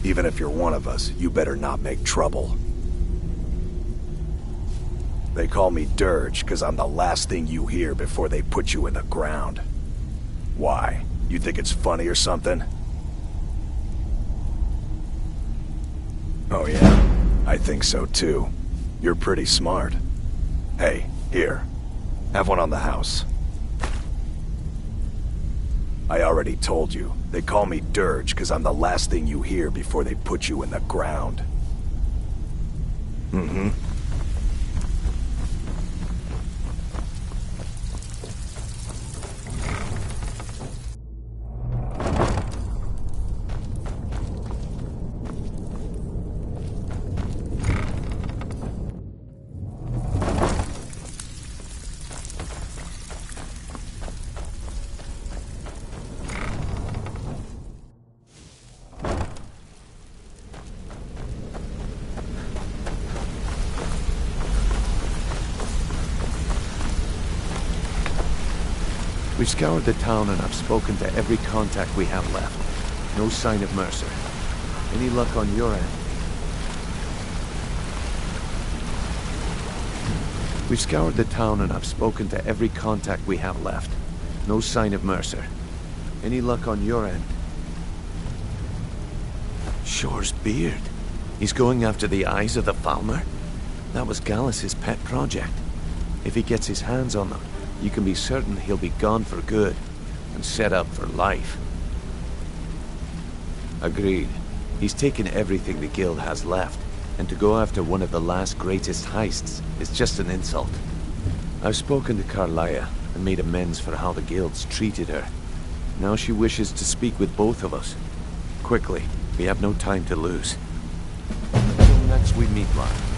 Even if you're one of us, you better not make trouble. They call me Dirge because I'm the last thing you hear before they put you in the ground. Why? You think it's funny or something? Oh yeah, I think so too. You're pretty smart. Hey, here. Have one on the house. I already told you. They call me Dirge because I'm the last thing you hear before they put you in the ground. Mm-hmm. We've scoured the town and I've spoken to every contact we have left. No sign of Mercer. Any luck on your end? We've scoured the town and I've spoken to every contact we have left. No sign of Mercer. Any luck on your end? Shore's beard. He's going after the eyes of the Falmer? That was Gallus's pet project. If he gets his hands on them, you can be certain he'll be gone for good, and set up for life. Agreed. He's taken everything the guild has left, and to go after one of the last greatest heists is just an insult. I've spoken to Carlia, and made amends for how the guild's treated her. Now she wishes to speak with both of us. Quickly, we have no time to lose. Until next we meet, lad.